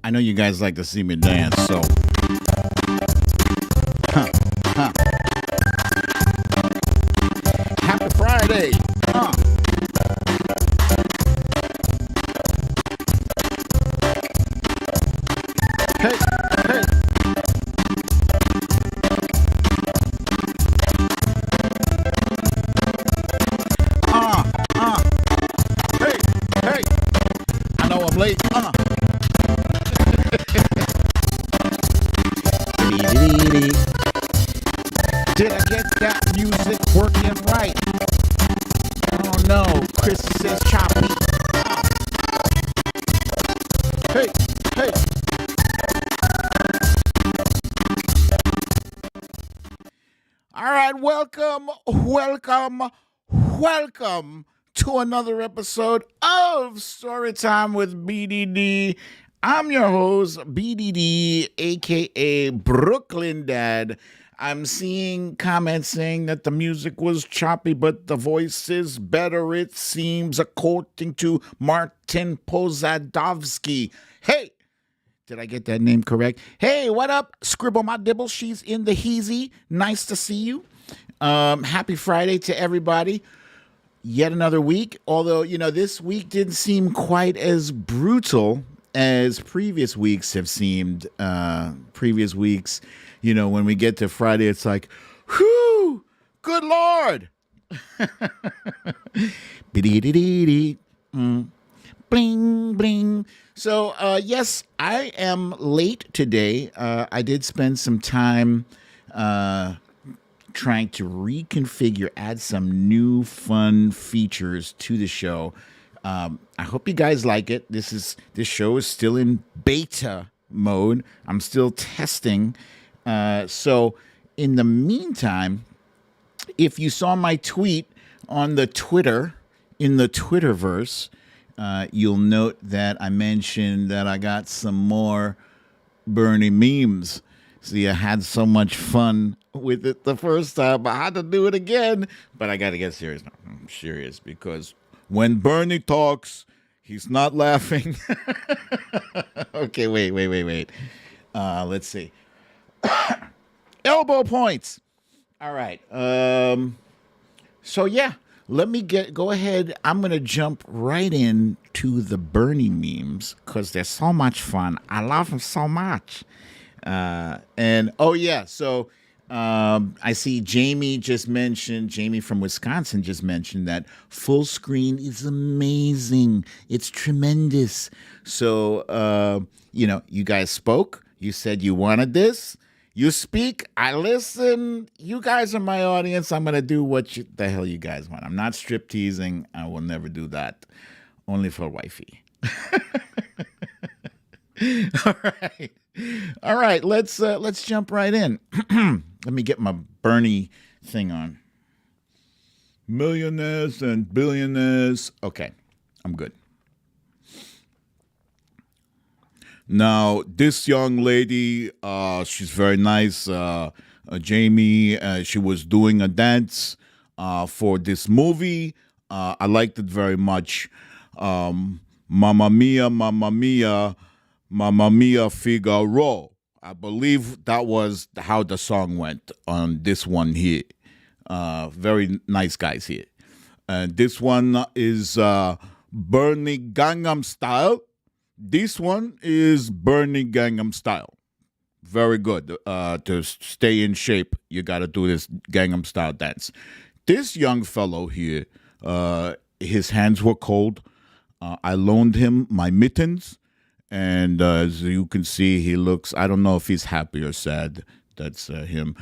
I know you guys like to see me dance, so. Huh, huh. Happy Friday. Hey, hey. Hey, hey. I know I'm late. Did I get that music working right? Oh no, Chris says choppy. Hey, hey. All right, welcome to another episode of Storytime with BDD. I'm your host, BDD, aka Brooklyn Dad. I'm seeing comments saying that the music was choppy, but the voice is better, it seems, according to Martin Pozadovsky. Hey, did I get that name correct? Hey, what up? Scribble my dibble. She's in the heezy. Nice to see you. Happy Friday to everybody. Yet another week. Although, this week didn't seem quite as brutal as previous weeks have seemed. Previous weeks, when we get to Friday, it's like, whew, good Lord. BDD. Bling, bling. So, yes, I am late today. I did spend some time trying to reconfigure, add some new fun features to the show. I hope you guys like it. This show is still in beta mode. I'm still testing. So, in the meantime, if you saw my tweet on the Twitter, in the Twitterverse, you'll note that I mentioned that I got some more Bernie memes. See, I had so much fun with it the first time. I had to do it again. But I got to get serious now. I'm serious because when Bernie talks, he's not laughing. Okay, wait. Let's see. Elbow points. All right. So, yeah. Let me go ahead. I'm going to jump right in to the Bernie memes because they're so much fun. I love them so much. So I see Jamie from Wisconsin just mentioned that full screen is amazing. It's tremendous. So, you guys spoke. You said you wanted this. You speak, I listen. You guys are my audience. I'm going to do what the hell you guys want. I'm not strip teasing. I will never do that. Only for wifey. All right. Let's jump right in. Let me get my Bernie thing on. Millionaires and billionaires. Okay, I'm good. Now, this young lady, she's very nice. Jamie, she was doing a dance for this movie. I liked it very much. Mamma Mia, Mamma Mia, Mamma Mia Figaro. I believe that was how the song went on this one here. Very nice guys here. And this one is Bernie Gangnam Style. This one is Bernie Gangnam Style. Very good. To stay in shape, you got to do this Gangnam Style dance. This young fellow here, his hands were cold. I loaned him my mittens. And as you can see, he looks, I don't know if he's happy or sad. That's him.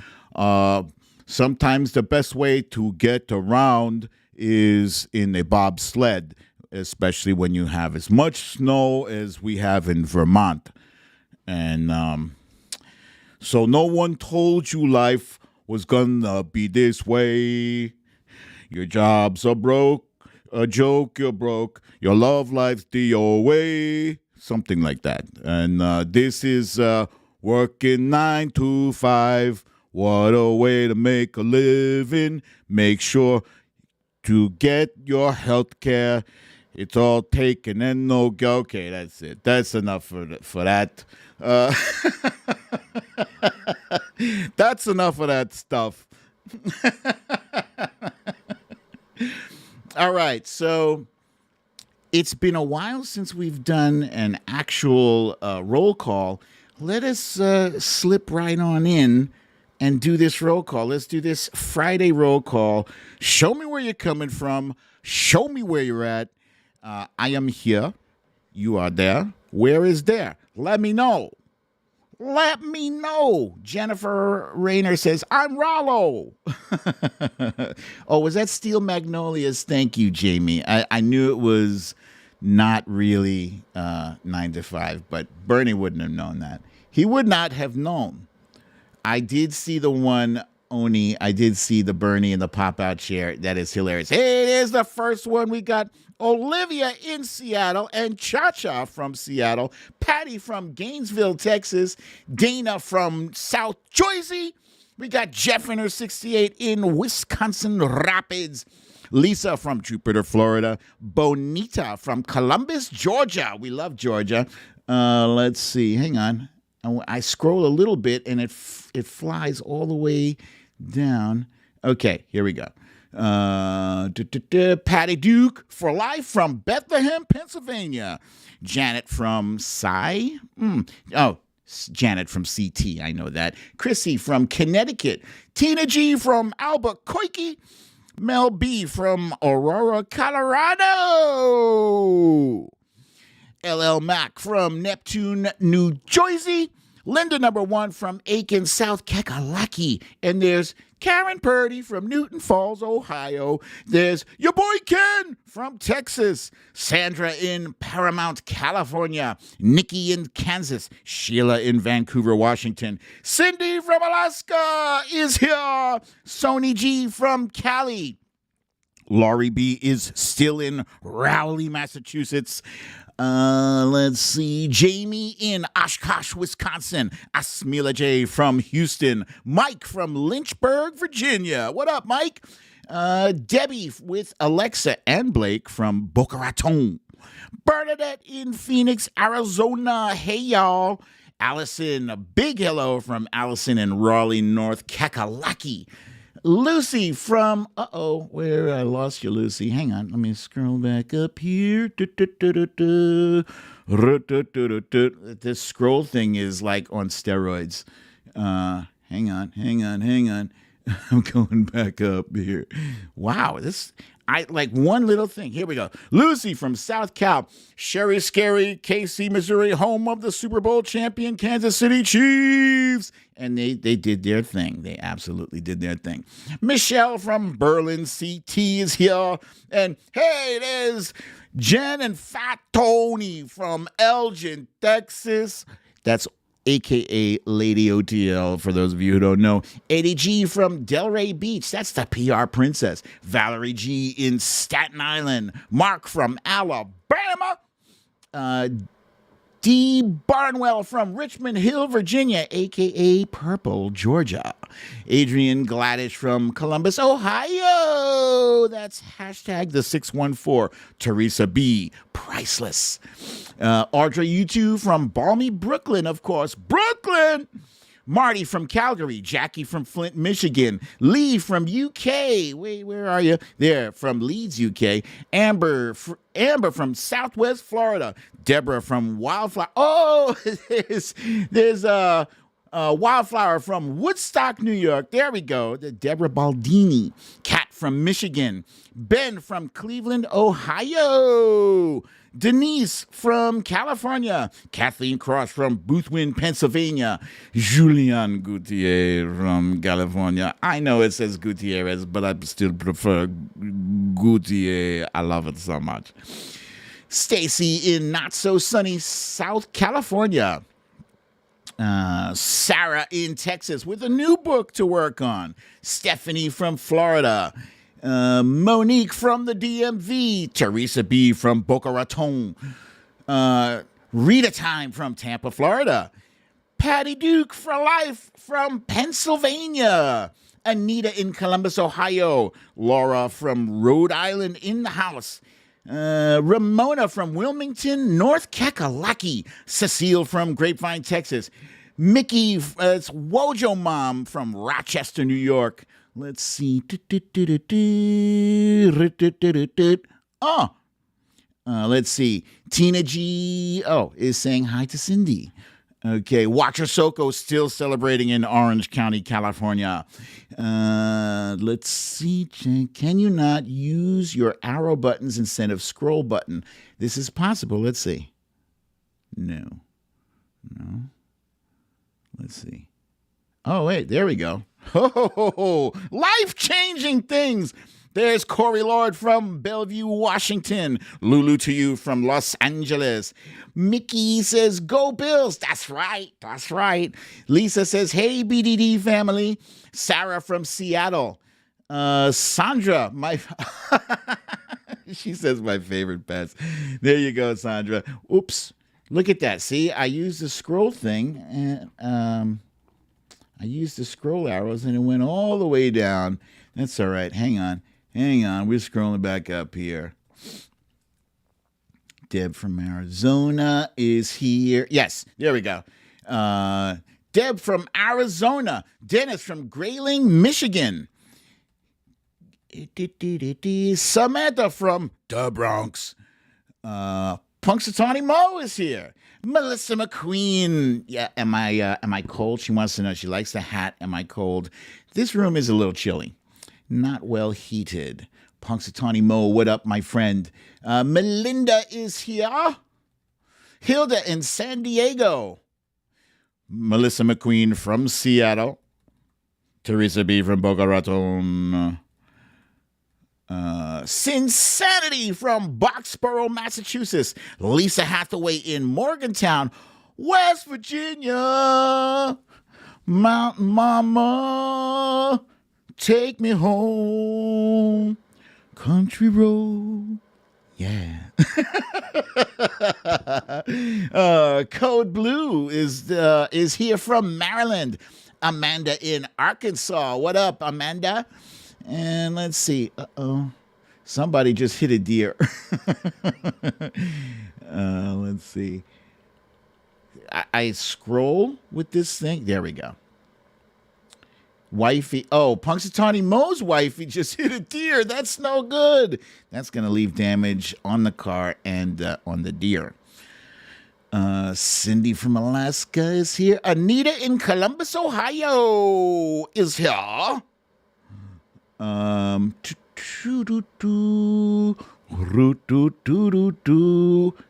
Sometimes the best way to get around is in a bobsled, especially when you have as much snow as we have in Vermont. And so no one told you life was gonna be this way. Your jobs are broke, a joke, you're broke. Your love life's the old way. Something like that. And this is working 9 to 5. What a way to make a living. Make sure to get your health care It's all taken and no go. Okay, that's it. That's enough for that. That's enough of that stuff. All right, so it's been a while since we've done an actual roll call. Let us slip right on in and do this roll call. Let's do this Friday roll call. Show me where you're coming from. Show me where you're at. I am here. You are there. Where is there? Let me know. Let me know. Jennifer Rayner says, I'm Rollo. Oh, was that Steel Magnolias? Thank you, Jamie. I knew it was not really 9 to 5, but Bernie wouldn't have known that. He would not have known. I did see the one, Oni. I did see the Bernie in the pop-out chair. That is hilarious. Hey, there's the first one. We got Olivia in Seattle and Cha-Cha from Seattle, Patty from Gainesville, Texas, Dana from South Jersey. We got Jeff in her 68 in Wisconsin Rapids, Lisa from Jupiter, Florida, Bonita from Columbus, Georgia. We love Georgia. Let's see. Hang on. I scroll a little bit and it flies all the way down. Okay, here we go. Patty Duke for life from Bethlehem, Pennsylvania. Janet from Janet from CT, I know that. Chrissy from Connecticut. Tina G from Albuquerque. Mel B from Aurora, Colorado. LL Mack from Neptune, New Jersey. Linda number 1 from Aiken, South Kakalaki. And there's Karen Purdy from Newton Falls, Ohio. There's your boy Ken from Texas. Sandra in Paramount, California. Nikki in Kansas. Sheila in Vancouver, Washington. Cindy from Alaska is here. Sony G from Cali. Laurie B is still in Rowley, Massachusetts. Let's see. Jamie in Oshkosh, Wisconsin. Asmila J from Houston. Mike from Lynchburg, Virginia. What up, Mike? Debbie with Alexa and Blake from Boca Raton. Bernadette in Phoenix, Arizona. Hey, y'all. Allison, a big hello from Allison in Raleigh, North Kakalaki. Lucy from, where I lost you, Lucy. Hang on, let me scroll back up here. This scroll thing is like on steroids. Hang on. I'm going back up here. Wow, I like one little thing. Here we go. Lucy from South Cal. Sherry Scary, KC, Missouri, home of the Super Bowl champion Kansas City Chiefs. And they did their thing. They absolutely did their thing. Michelle from Berlin, CT is here. And hey, there's Jen and Fat Tony from Elgin, Texas. That's a.k.a. Lady OTL, for those of you who don't know. Eddie G from Delray Beach. That's the PR princess. Valerie G in Staten Island. Mark from Alabama. D. Barnwell from Richmond Hill, Virginia, a.k.a. Purple, Georgia. Adrian Gladish from Columbus, Ohio. That's hashtag the 614. Teresa B. Priceless. Audrey U2 from balmy Brooklyn, of course. Brooklyn! Marty from Calgary, Jackie from Flint, Michigan, Lee from UK. Wait, where are you? There, from Leeds, UK. Amber from Southwest Florida. Deborah from Wildflower. Oh, there's Wildflower from Woodstock, New York. There we go. Deborah Baldini. Kat from Michigan. Ben from Cleveland, Ohio. Denise from California. Kathleen Cross from Boothwyn, Pennsylvania. Julian Gutierrez from California. I know it says Gutierrez, but I still prefer Gutierrez. I love it so much. Stacy in not so sunny South California. Sarah in Texas with a new book to work on. Stephanie from Florida. Monique from the DMV. Teresa B. from Boca Raton. Rita Time from Tampa, Florida. Patty Duke for life from Pennsylvania. Anita in Columbus, Ohio. Laura from Rhode Island in the house. Ramona from Wilmington, North Kakalaki. Cecile from Grapevine, Texas. Mickey, it's Wojo Mom from Rochester, New York. Let's see. Oh, let's see. Tina G. Is saying hi to Cindy. Okay, Watcher Soko still celebrating in Orange County, California. Let's see. Can you not use your arrow buttons instead of scroll button? This is possible. Let's see. No. Let's see. Oh, wait, there we go. Life-changing things. There's Corey Lord from Bellevue, Washington. Lulu to you from Los Angeles. Mickey says, go Bills. That's right. Lisa says, hey, BDD family. Sarah from Seattle. Sandra, she says my favorite pets. There you go, Sandra. Oops. Look at that. See, I used the scroll thing, and I used the scroll arrows, and it went all the way down. That's all right. Hang on. We're scrolling back up here. Deb from Arizona is here. Yes, there we go. Deb from Arizona. Dennis from Grayling, Michigan. Samantha from the Bronx. Punxsutawney Mo is here. Melissa McQueen. Yeah, am I cold? She wants to know. She likes the hat. Am I cold? This room is a little chilly. Not well heated. Punxsutawney Mo, what up, my friend? Melinda is here. Hilda in San Diego. Melissa McQueen from Seattle. Teresa B. from Boca Raton. Sinsanity from Boxborough, Massachusetts. Lisa Hathaway in Morgantown, West Virginia. Mountain Mama, take me home. Country road. Yeah. Code Blue is here from Maryland. Amanda in Arkansas. What up, Amanda? And let's see. Somebody just hit a deer. Let's see. I scroll with this thing. There we go. Wifey. Oh, Punxsutawney Mo's wifey just hit a deer. That's no good. That's going to leave damage on the car and on the deer. Cindy from Alaska is here. Anita in Columbus, Ohio is here.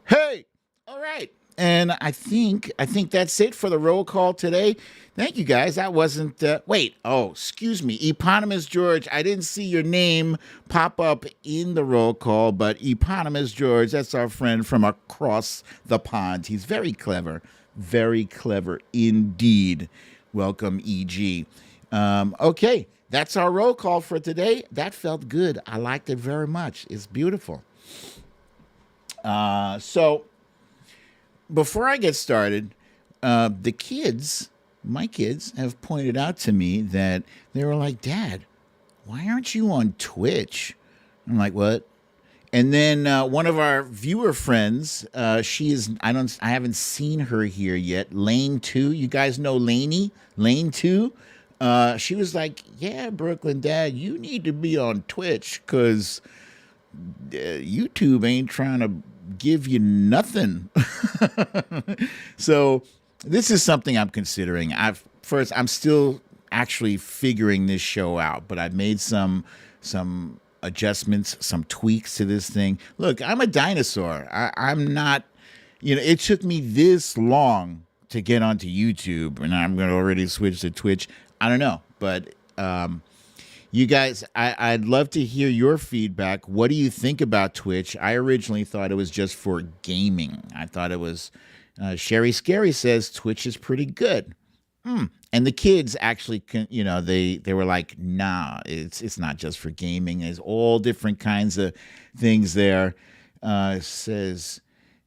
Hey, all right. And I think that's it for the roll call today. Thank you, guys. That wasn't, excuse me. Eponymous George, I didn't see your name pop up in the roll call, but Eponymous George, that's our friend from across the pond. He's very clever indeed. Welcome, EG. Okay, that's our roll call for today. That felt good. I liked it very much. It's beautiful. So before I get started, my kids have pointed out to me that they were like, Dad, why aren't you on Twitch? I'm like, what? And then one of our viewer friends, I haven't seen her here yet. Lane 2, you guys know Laney? Lane 2? She was like, yeah, Brooklyn Dad, you need to be on Twitch because YouTube ain't trying to give you nothing. So this is something I'm considering. I'm still actually figuring this show out, but I've made some adjustments, some tweaks to this thing. Look, I'm a dinosaur. I'm not, it took me this long to get onto YouTube, and I'm going to already switch to Twitch. I don't know, but you guys, I'd love to hear your feedback. What do you think about Twitch? I originally thought it was just for gaming. I thought it was, Sherry Scary says Twitch is pretty good. And the kids actually, they were like, nah, it's not just for gaming. There's all different kinds of things there.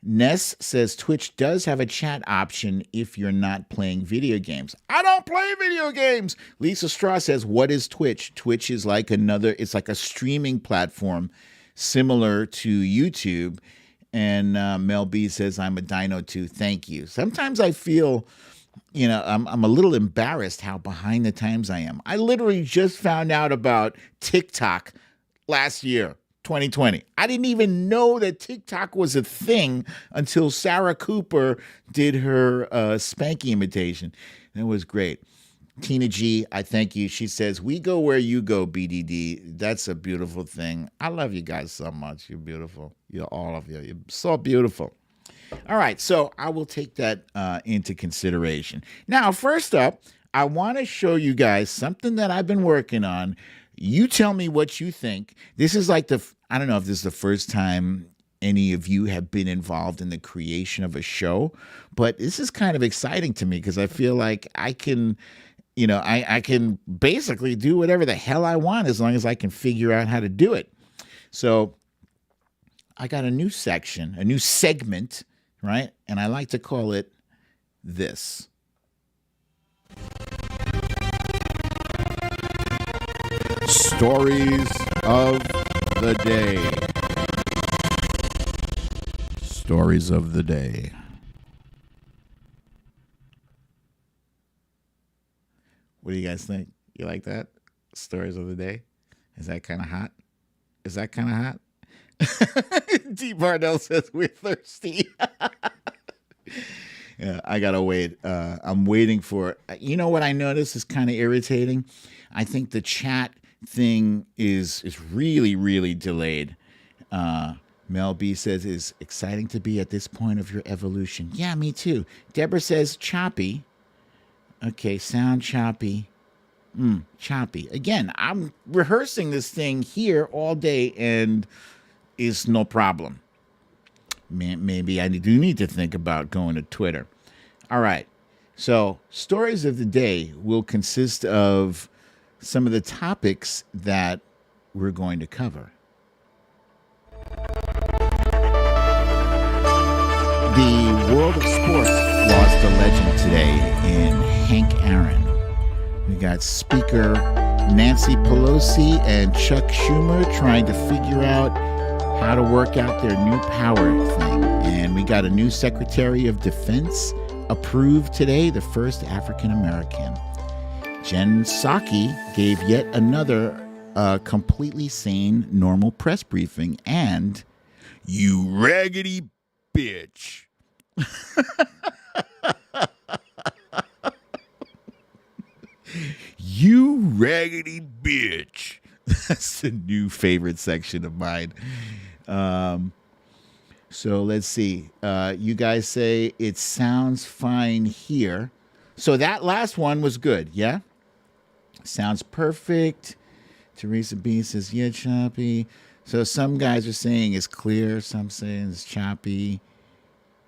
Ness says Twitch does have a chat option if you're not playing video games. I don't play video games. Lisa Straw says, what is Twitch? Twitch is like it's like a streaming platform. similar to YouTube. And Mel B says, I'm a dino too. Thank you. Sometimes I feel, I'm a little embarrassed how behind the times I am. I literally just found out about TikTok last year, 2020. I didn't even know that TikTok was a thing until Sarah Cooper did her Spanky imitation. It was great. Tina G, I thank you. She says, we go where you go, BDD. That's a beautiful thing. I love you guys so much. You're beautiful. You're all of you. You're so beautiful. All right, so I will take that into consideration. Now, first up, I want to show you guys something that I've been working on. You tell me what you think. This is like I don't know if this is the first time any of you have been involved in the creation of a show, but this is kind of exciting to me because I feel like I can, I can basically do whatever the hell I want as long as I can figure out how to do it. So I got a new section, a new segment, right? And I like to call it this. Stories of the day. Stories of the day. What do you guys think? You like that? Stories of the day? Is that kind of hot? Is that kind of hot? D. Bardell says we're thirsty. Yeah, I gotta wait. I'm waiting for. You know what I noticed is kind of irritating. I think the chat thing is really, really delayed. Mel B says it's exciting to be at this point of your evolution. Yeah, me too. Deborah says choppy. Okay, sound choppy. Choppy. Again, I'm rehearsing this thing here all day and it's no problem. Maybe I do need to think about going to Twitter. All right. So, stories of the day will consist of some of the topics that we're going to cover. The world of sports lost a legend today in Hank Aaron. We got Speaker Nancy Pelosi and Chuck Schumer trying to figure out how to work out their new power thing. And we got a new Secretary of Defense approved today, the first African American. Jen Psaki gave yet another completely sane, normal press briefing. And you raggedy bitch. You raggedy bitch. That's the new favorite section of mine. So let's see. You guys say it sounds fine here. So that last one was good, yeah? Sounds perfect. Teresa B says, yeah, choppy. So some guys are saying it's clear. Some saying it's choppy.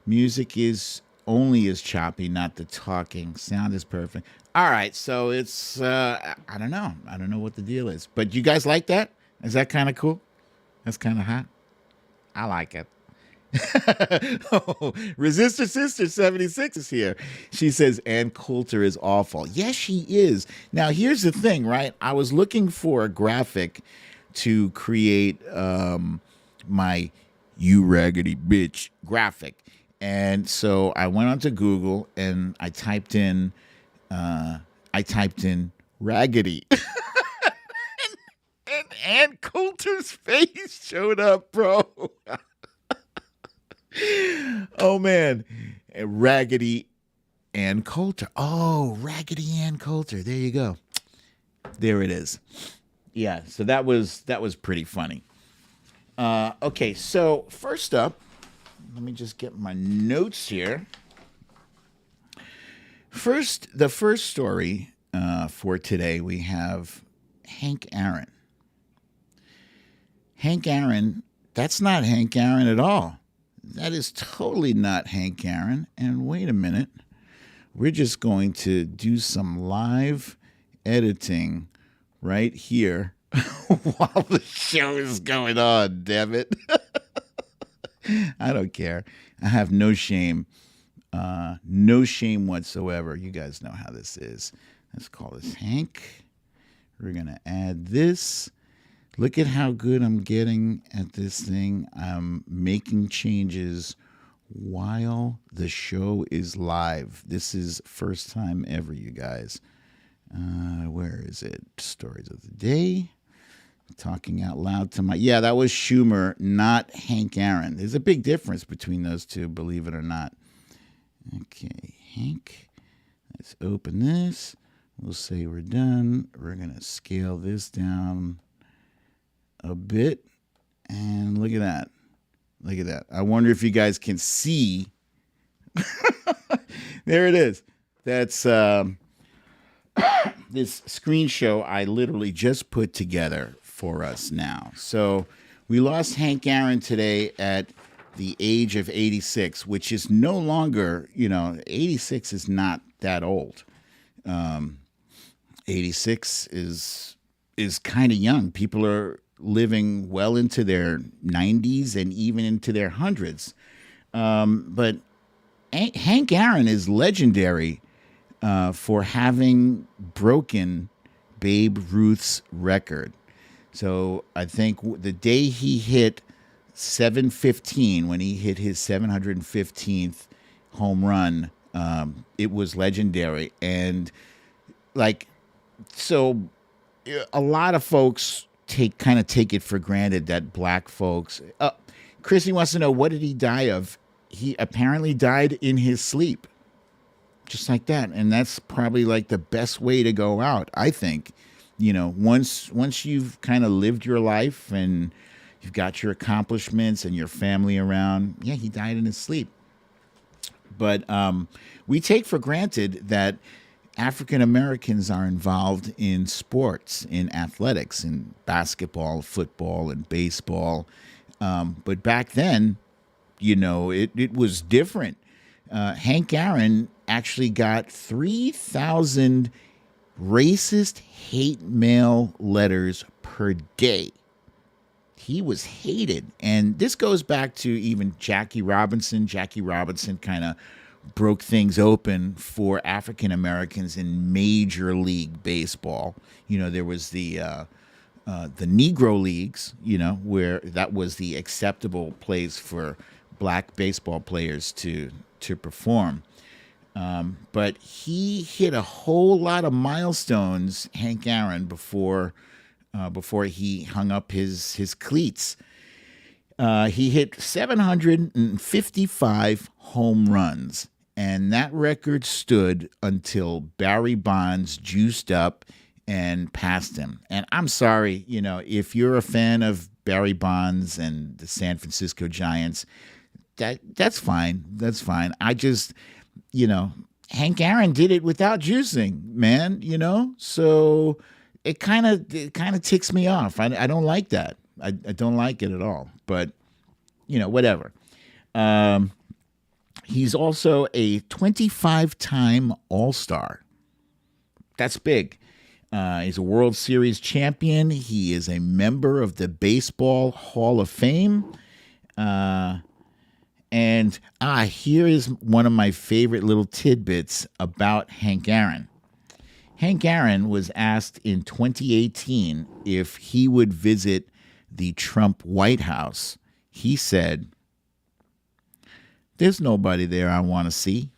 Music is only as choppy, not the talking. Sound is perfect. All right, so it's, I don't know. I don't know what the deal is. But you guys like that? Is that kind of cool? That's kind of hot? I like it. Oh, Resistor Sister 76 is here. She says Ann Coulter is awful. Yes, she is. Now, here's the thing, right? I was looking for a graphic to create my you raggedy bitch graphic. And so I went onto Google and I typed in Raggedy. and Ann Coulter's face showed up, bro. Oh, man. Raggedy Ann Coulter. Oh, Raggedy Ann Coulter. There you go. There it is. Yeah, so that was pretty funny. Okay, so first up, let me just get my notes here. The first story for today, we have Hank Aaron. Hank Aaron, that's not Hank Aaron at all. That is totally not Hank Aaron. And wait a minute. We're just going to do some live editing right here while the show is going on, damn it. I don't care. I have no shame. No shame whatsoever. You guys know how this is. Let's call this Hank. We're going to add this. Look at how good I'm getting at this thing. I'm making changes while the show is live. This is first time ever, you guys. Where is it? Stories of the day. Talking out loud to my... Yeah, that was Schumer, not Hank Aaron. There's a big difference between those two, believe it or not. Okay, Hank. Let's open this. We'll say we're done. We're going to scale this down a bit. And look at that. Look at that. I wonder if you guys can see. There it is. That's this screen show I literally just put together for us now. So we lost Hank Aaron today at the age of 86, which is no longer, 86 is not that old. 86 is kind of young. People are living well into their 90s and even into their hundreds. But Hank Aaron is legendary for having broken Babe Ruth's record. So I think the day he hit 715, when he hit his 715th home run, it was legendary. And so a lot of folks take it for granted that black folks. Chrissy wants to know, what did he die of? He apparently died in his sleep, just like that. And that's probably like the best way to go out, I think. Once you've kind of lived your life and you've got your accomplishments and your family around, yeah, he died in his sleep. But we take for granted that African Americans are involved in sports, in athletics, in basketball, football, and baseball. But back then, it was different. Hank Aaron actually got 3,000 racist hate mail letters per day. He was hated. And this goes back to even Jackie Robinson. Jackie Robinson kind of broke things open for African Americans in Major League Baseball. There was the Negro Leagues, where that was the acceptable place for black baseball players to perform. But he hit a whole lot of milestones, Hank Aaron, before he hung up his cleats. He hit 755 home runs, and that record stood until Barry Bonds juiced up and passed him. And I'm sorry, if you're a fan of Barry Bonds and the San Francisco Giants, that's fine. That's fine. I just, Hank Aaron did it without juicing, man, so it kind of ticks me off. I don't like that. I don't like it at all, but whatever. He's also a 25-time All-Star. That's big. He's a World Series champion. He is a member of the Baseball Hall of Fame. And here is one of my favorite little tidbits about Hank Aaron. Hank Aaron was asked in 2018 if he would visit the Trump White House. He said, "There's nobody there I want to see."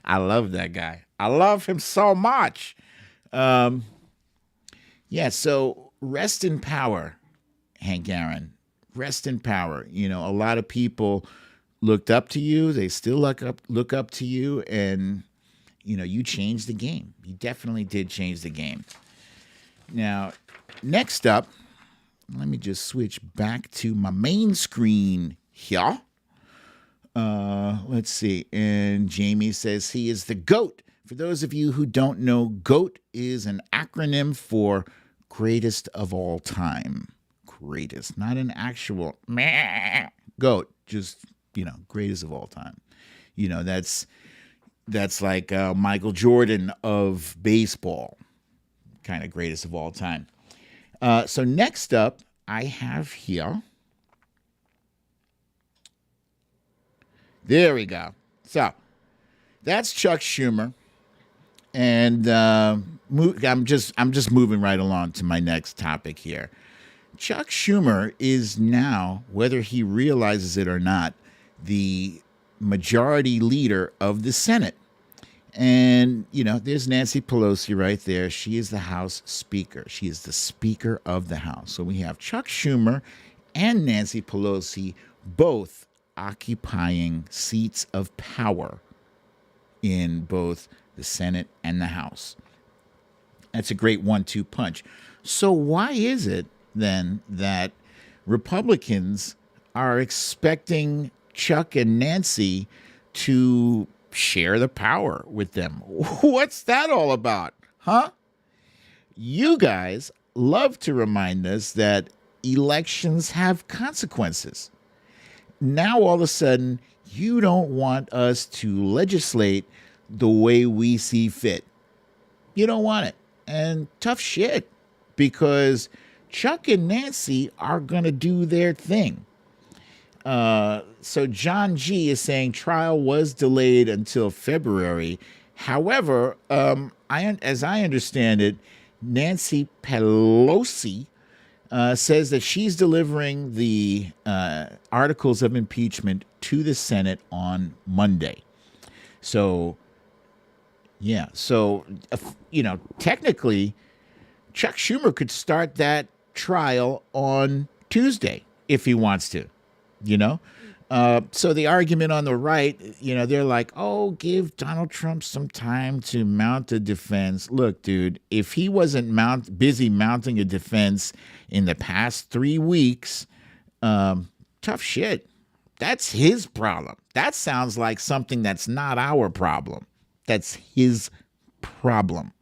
I love that guy. I love him so much. So rest in power, Hank Aaron. Rest in power. A lot of people looked up to you. They still look up to you, and you changed the game. You definitely did change the game. Now, next up, let me just switch back to my main screen here. Let's see. And Jamie says he is the GOAT. For those of you who don't know, GOAT is an acronym for greatest of all time. Greatest, not an actual GOAT, just, greatest of all time. That's like Michael Jordan of baseball, kind of greatest of all time. So next up, I have here. There we go. So that's Chuck Schumer. And I'm just moving right along to my next topic here. Chuck Schumer is now, whether he realizes it or not, the majority leader of the Senate. And, there's Nancy Pelosi right there. She is the House Speaker. She is the Speaker of the House. So we have Chuck Schumer and Nancy Pelosi both occupying seats of power in both the Senate and the House. That's a great 1-2 punch. So why is it then that Republicans are expecting Chuck and Nancy to share the power with them? What's that all about? Huh? You guys love to remind us that elections have consequences. Now, all of a sudden, you don't want us to legislate the way we see fit. You don't want it. And tough shit, because Chuck and Nancy are going to do their thing. So John G is saying trial was delayed until February. However, as I understand it, Nancy Pelosi says that she's delivering the articles of impeachment to the Senate on Monday. So, yeah. So, technically, Chuck Schumer could start that trial on Tuesday if he wants to, So the argument on the right, they're like, oh, give Donald Trump some time to mount a defense. Look, dude, if he wasn't busy mounting a defense in the past 3 weeks, tough shit. That's his problem. That sounds like something that's not our problem. That's his problem.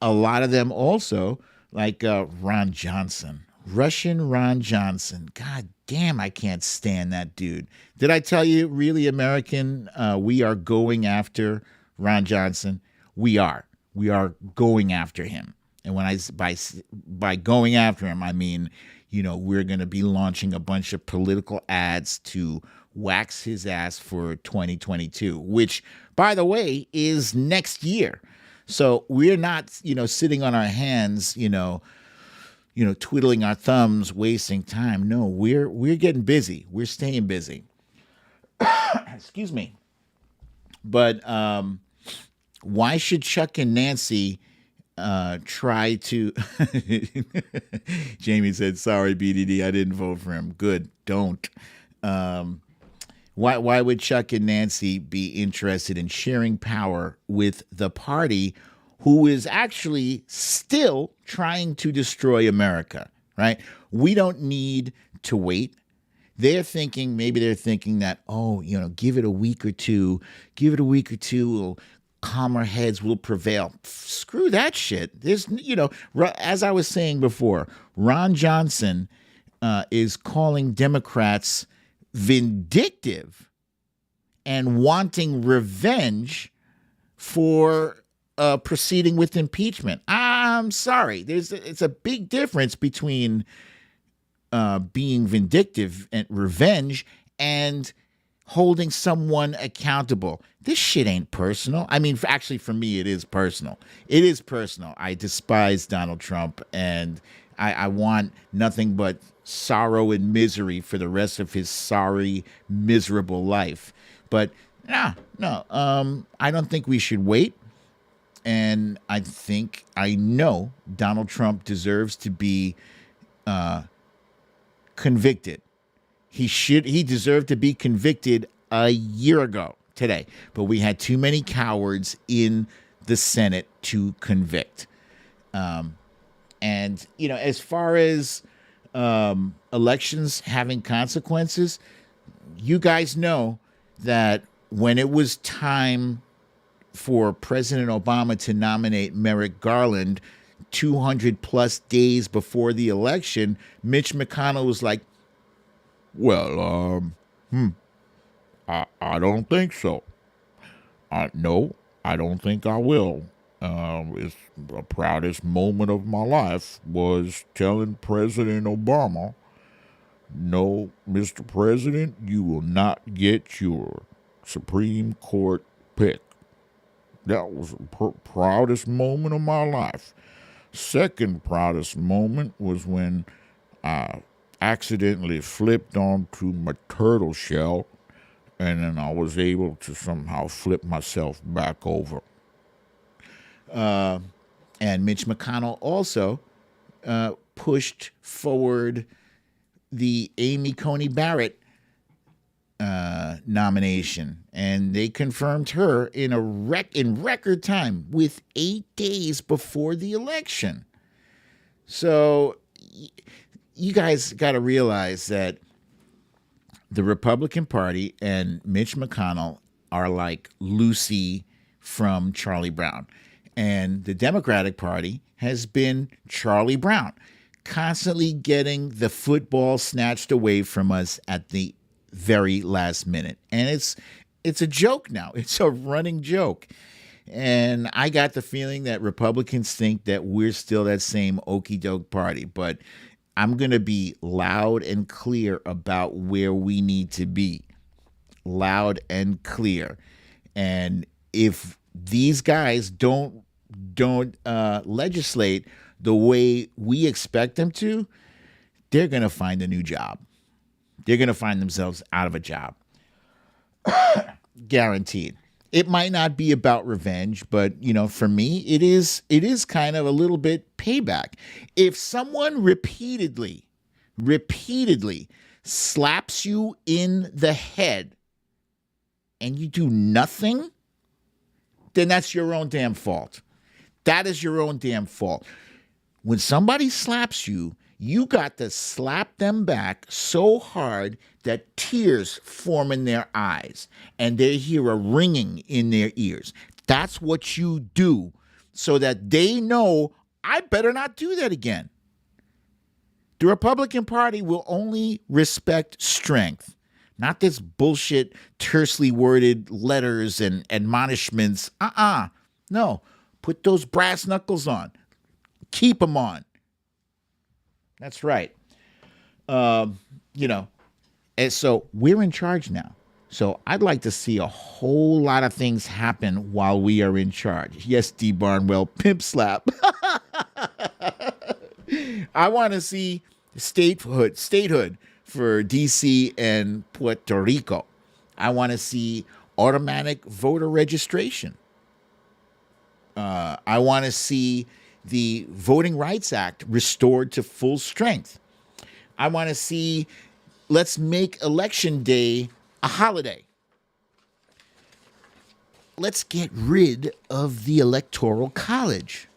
A lot of them also, like Ron Johnson, Russian Ron Johnson. God damn, I can't stand that dude. Did I tell you, really, American, we are going after Ron Johnson? We are. We are going after him. And when by going after him, I mean, we're going to be launching a bunch of political ads to wax his ass for 2022, which, by the way, is next year. So we're not, sitting on our hands, twiddling our thumbs, wasting time. No, we're getting busy. We're staying busy. Excuse me. But why should Chuck and Nancy try to? Jamie said, "Sorry, BDD, I didn't vote for him." Good, don't. Why would Chuck and Nancy be interested in sharing power with the party who is actually still trying to destroy America, right? We don't need to wait. Maybe they're thinking that, give it a week or two, calmer heads will prevail. Screw that shit. There's, as I was saying before, Ron Johnson is calling Democrats vindictive and wanting revenge for proceeding with impeachment. I'm sorry. It's a big difference between being vindictive and revenge and holding someone accountable. This shit ain't personal. I mean, actually, for me, it is personal. It is personal. I despise Donald Trump, and I want nothing but sorrow and misery for the rest of his sorry, miserable life. But no, I don't think we should wait. And I know Donald Trump deserves to be convicted. He deserved to be convicted a year ago today, but we had too many cowards in the Senate to convict. And, as far as elections having consequences, you guys know that when it was time for President Obama to nominate Merrick Garland 200 plus days before the election, Mitch McConnell was like, well, I don't think so. No, I don't think I will. It's the proudest moment of my life was telling President Obama, no, Mr. President, you will not get your Supreme Court pick. That was the proudest moment of my life. Second proudest moment was when I accidentally flipped onto my turtle shell, and then I was able to somehow flip myself back over. And Mitch McConnell also pushed forward the Amy Coney Barrett nomination, and they confirmed her in record time, with 8 days before the election. So you guys got to realize that the Republican Party and Mitch McConnell are like Lucy from Charlie Brown, and the Democratic Party has been Charlie Brown, constantly getting the football snatched away from us at the very last minute. And it's a joke now. It's a running joke. And I got the feeling that Republicans think that we're still that same okey doke party. But I'm going to be loud and clear about where we need to be. Loud and clear. And if these guys don't legislate the way we expect them to, they're going to find a new job. They're going to find themselves out of a job. Guaranteed. It might not be about revenge, but for me, it is kind of a little bit payback. If someone repeatedly slaps you in the head and you do nothing, then that's your own damn fault. That is your own damn fault. When somebody slaps you, you got to slap them back so hard that tears form in their eyes and they hear a ringing in their ears. That's what you do so that they know, I better not do that again. The Republican Party will only respect strength, not this bullshit, tersely worded letters and admonishments. No, put those brass knuckles on. Keep them on. That's right. And so we're in charge now. So I'd like to see a whole lot of things happen while we are in charge. Yes, D. Barnwell, pimp slap. I want to see statehood for D.C. and Puerto Rico. I want to see automatic voter registration. I want to see the Voting Rights Act restored to full strength. I want to see, let's make Election Day a holiday. Let's get rid of the Electoral College.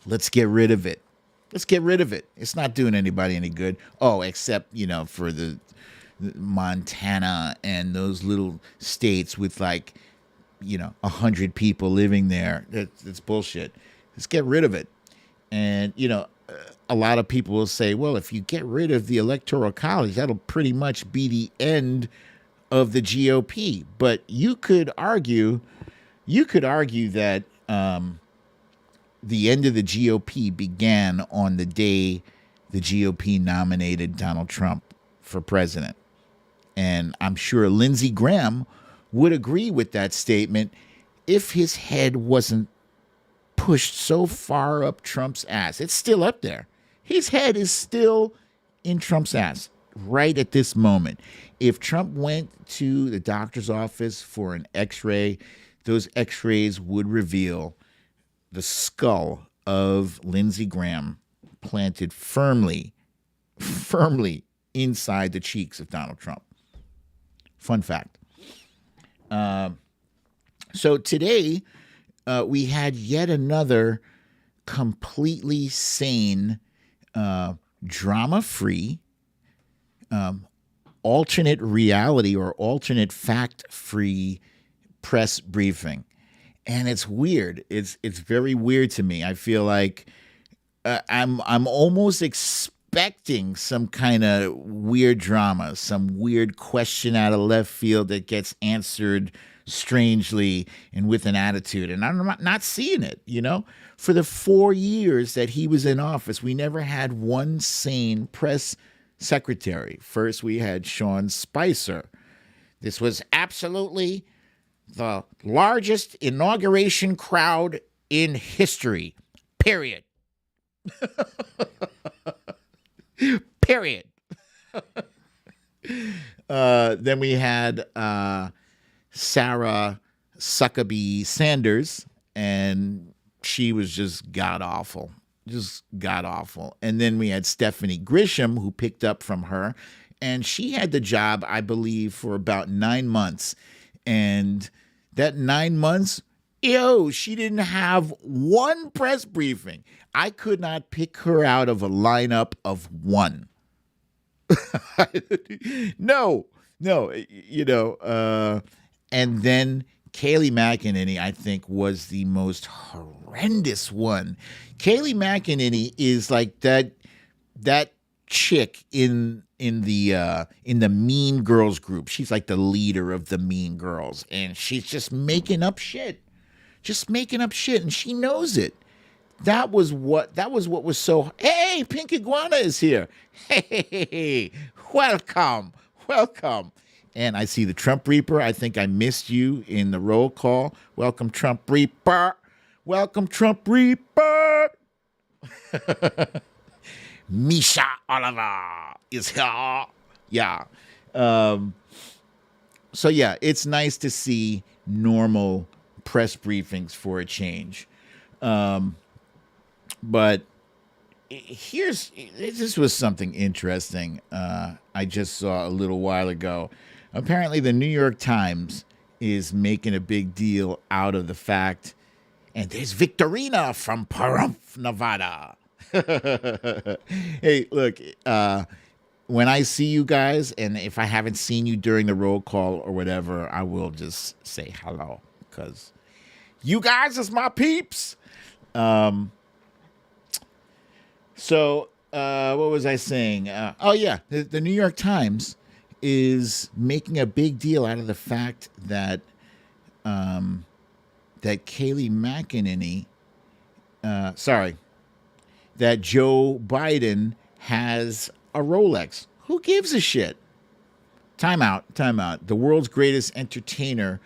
Let's get rid of it. It's not doing anybody any good. Oh, except, for the Montana and those little states with 100 people living there. That's bullshit. Let's get rid of it. And, a lot of people will say, well, if you get rid of the Electoral College, that'll pretty much be the end of the GOP. But you could argue that the end of the GOP began on the day the GOP nominated Donald Trump for president. And I'm sure Lindsey Graham would agree with that statement if his head wasn't pushed so far up Trump's ass. It's still up there. His head is still in Trump's ass right at this moment. If Trump went to the doctor's office for an x-ray, those x-rays would reveal the skull of Lindsey Graham planted firmly inside the cheeks of Donald Trump. Fun fact. So today, we had yet another completely sane, drama-free, alternate reality or alternate fact-free press briefing. And it's weird. It's very weird to me. I feel like I'm almost expecting some kind of weird drama, some weird question out of left field that gets answered strangely and with an attitude. And I'm not seeing it, For the 4 years that he was in office, we never had one sane press secretary. First, we had Sean Spicer. This was absolutely the largest inauguration crowd in history. Period. Period. Then we had Sarah Suckaby Sanders, and she was just god awful. Just god awful. And then we had Stephanie Grisham, who picked up from her, and she had the job, I believe, for about 9 months. And that 9 months, she didn't have one press briefing. I could not pick her out of a lineup of one. No. And then Kayleigh McEnany, I think, was the most horrendous one. Kayleigh McEnany is like that chick in the Mean Girls group. She's like the leader of the Mean Girls, and she's just making up shit, and she knows it. That was what was so. Hey, Pink Iguana is here. Hey, welcome. And I see the Trump Reaper. I think I missed you in the roll call. Welcome, Trump Reaper. Misha Oliver is here. Yeah. So yeah, it's nice to see normal press briefings for a change. But this was something interesting I just saw a little while ago. Apparently, the New York Times is making a big deal out of the fact, and there's Victorina from Pahrump, Nevada. Hey, look, when I see you guys, and if I haven't seen you during the roll call or whatever, I will just say hello, because you guys is my peeps. So, what was I saying? The New York Times is making a big deal out of the fact that that Kayleigh McEnany, that Joe Biden has a Rolex. Who gives a shit? Time out. The world's greatest entertainer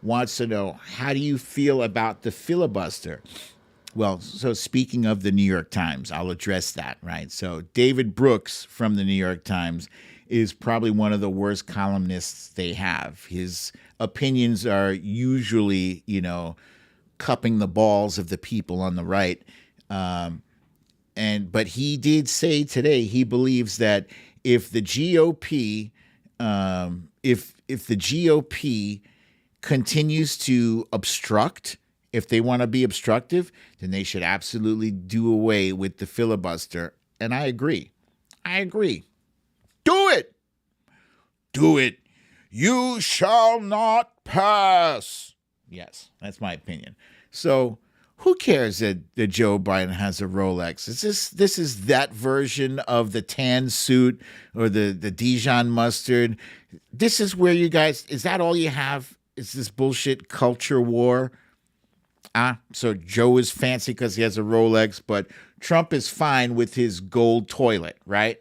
wants to know, how do you feel about the filibuster? Well, so speaking of the New York Times, I'll address that, right? So David Brooks from the New York Times is probably one of the worst columnists they have. His opinions are usually, cupping the balls of the people on the right. But he did say today he believes that if the GOP, if the GOP continues to obstruct, if they want to be obstructive, then they should absolutely do away with the filibuster. And I agree. Do it. You shall not pass. Yes, that's my opinion. So who cares that Joe Biden has a Rolex? This is that version of the tan suit or the Dijon mustard. This is where you guys, is that all you have? Is this bullshit culture war? So Joe is fancy because he has a Rolex, but Trump is fine with his gold toilet, right?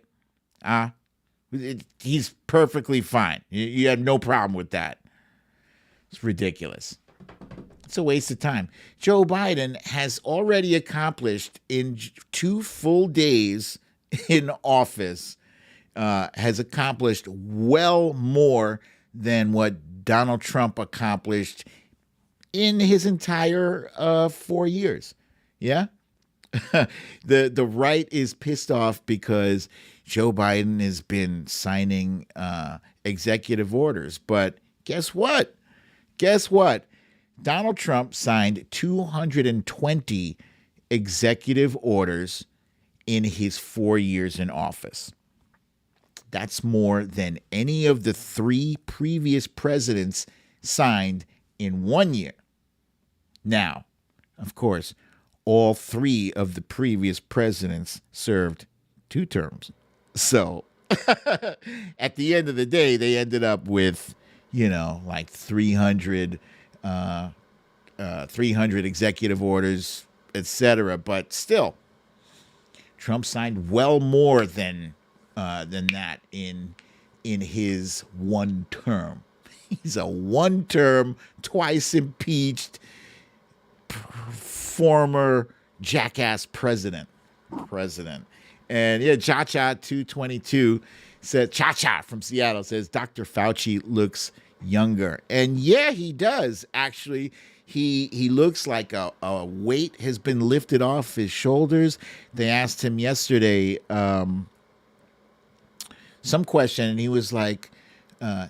He's perfectly fine. You have no problem with that. It's ridiculous. It's a waste of time. Joe Biden has already accomplished in 2 full days in office, has accomplished well more than what Donald Trump accomplished in his entire 4 years. Yeah? The right is pissed off because Joe Biden has been signing executive orders. But guess what? Donald Trump signed 220 executive orders in his 4 years in office. That's more than any of the 3 previous presidents signed in 1 year. Now, of course, all 3 of the previous presidents served 2 terms. So at the end of the day, they ended up with, like 300 executive orders, etc. But still, Trump signed well more than that in his 1 term. He's a one-term, twice impeached former jackass president. And yeah, Cha-Cha 222 said, Cha-Cha from Seattle says, Dr. Fauci looks younger. And yeah, he does, actually. He looks like a weight has been lifted off his shoulders. They asked him yesterday some question, and he was like,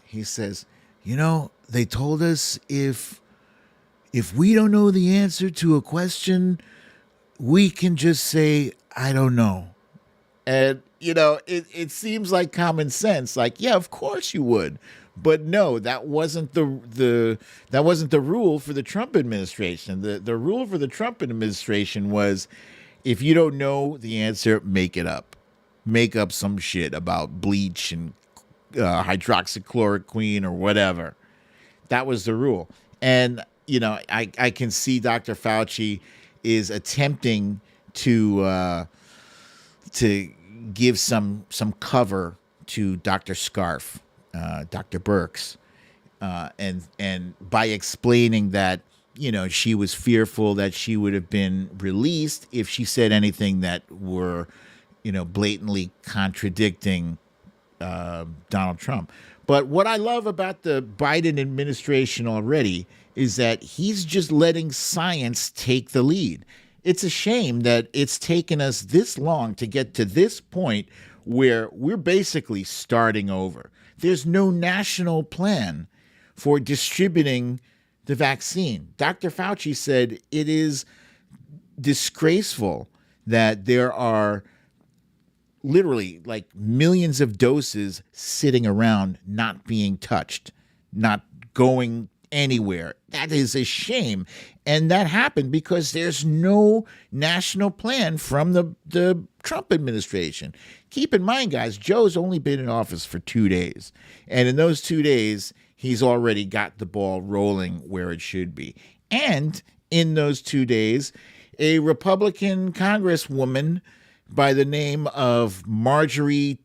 he says, they told us if we don't know the answer to a question, we can just say, I don't know. And, it seems like common sense. Like, yeah, of course you would. But no, that wasn't the rule for the Trump administration. The rule for the Trump administration was, if you don't know the answer, make it up. Make up some shit about bleach and hydroxychloroquine or whatever. That was the rule. And, I can see Dr. Fauci is attempting to give some cover to Dr. Scarf, Dr. Birx, and by explaining that, she was fearful that she would have been released if she said anything that were, blatantly contradicting Donald Trump. But what I love about the Biden administration already is that he's just letting science take the lead. It's a shame that it's taken us this long to get to this point where we're basically starting over. There's no national plan for distributing the vaccine. Dr. Fauci said it is disgraceful that there are literally like millions of doses sitting around not being touched, not going anywhere. That is a shame. And that happened because there's no national plan from the Trump administration. Keep in mind, guys, Joe's only been in office for 2 days. And in those 2 days, he's already got the ball rolling where it should be. And in those 2 days, a Republican Congresswoman by the name of Marjorie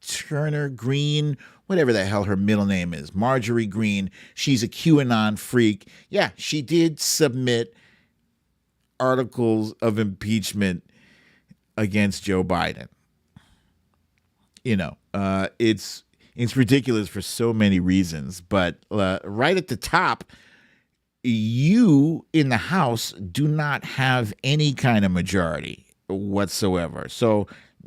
Turner Green, whatever the hell her middle name is, Marjorie Green. She's a QAnon freak. Yeah, she did submit articles of impeachment against Joe Biden. It's ridiculous for so many reasons, but right at the top, you in the House do not have any kind of majority whatsoever. So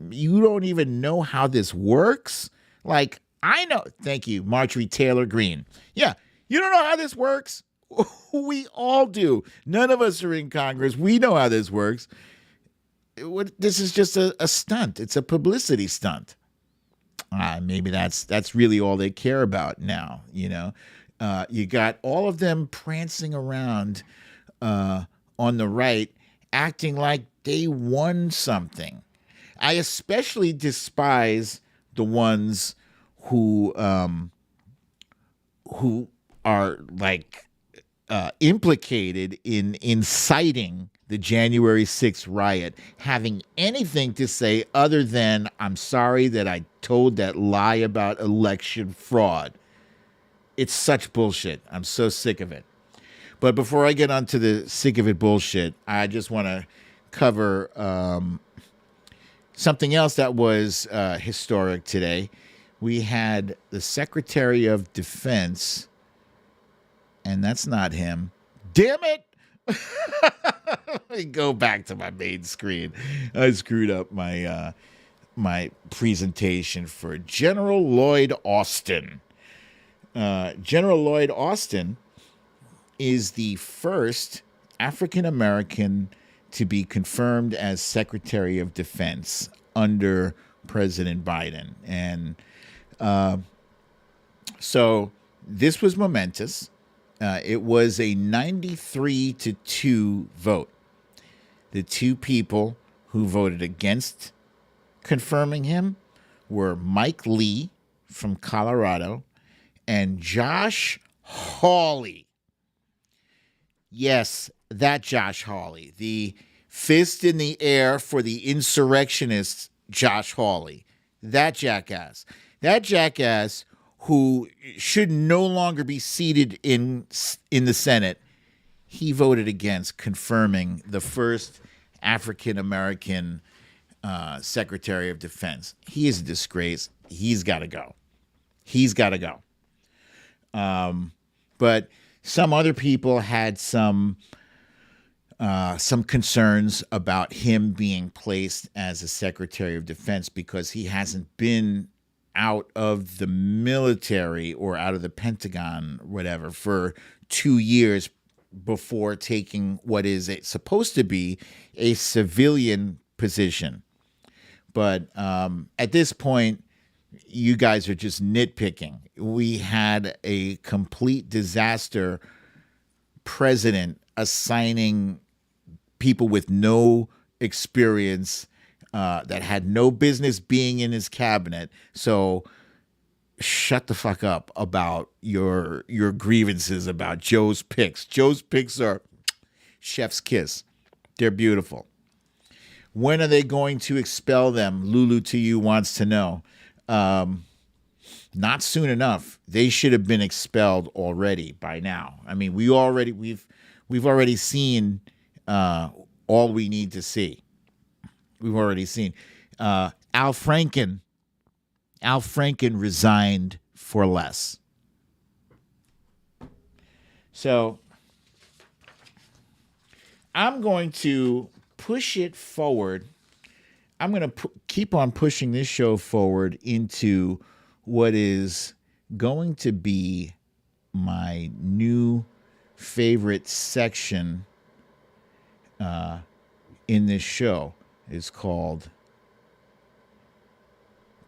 you don't even know how this works. Like, I know. Thank you, Marjorie Taylor Greene. Yeah, you don't know how this works. We all do. None of us are in Congress. We know how this works. This is just a stunt. It's a publicity stunt. Maybe that's really all they care about now, You got all of them prancing around on the right, acting like they won something. I especially despise the ones who are like implicated in inciting the January 6th riot, having anything to say other than, I'm sorry that I told that lie about election fraud. It's such bullshit. I'm so sick of it. But before I get onto the sick of it bullshit, I just want to cover something else that was historic today. We had the Secretary of Defense, and that's not him. Damn it! Let me go back to my main screen. I screwed up my my presentation for General Lloyd Austin. General Lloyd Austin is the first African American to be confirmed as Secretary of Defense under President Biden. And so this was momentous. It was a 93-2 vote. The two people who voted against confirming him were Mike Lee from Colorado and Josh Hawley. Yes, that Josh Hawley, the fist in the air for the insurrectionist Josh Hawley. That jackass. That jackass who should no longer be seated in the Senate, he voted against confirming the first African American Secretary of Defense. He is a disgrace. He's got to go. He's got to go. But some other people had some concerns about him being placed as a Secretary of Defense because he hasn't been out of the military or out of the Pentagon, whatever, for 2 years before taking what is supposed to be a civilian position. But at this point, you guys are just nitpicking. We had a complete disaster president assigning people with no experience that had no business being in his cabinet. So shut the fuck up about your grievances about Joe's picks. Joe's picks are chef's kiss. They're beautiful. When are they going to expel them? Lulu to you wants to know. Not soon enough. They should have been expelled already by now. I mean, we've already seen all we need to see. We've already seen. Al Franken resigned for less. So I'm going to push it forward. I'm going to keep on pushing this show forward into what is going to be my new favorite section in this show. Is called,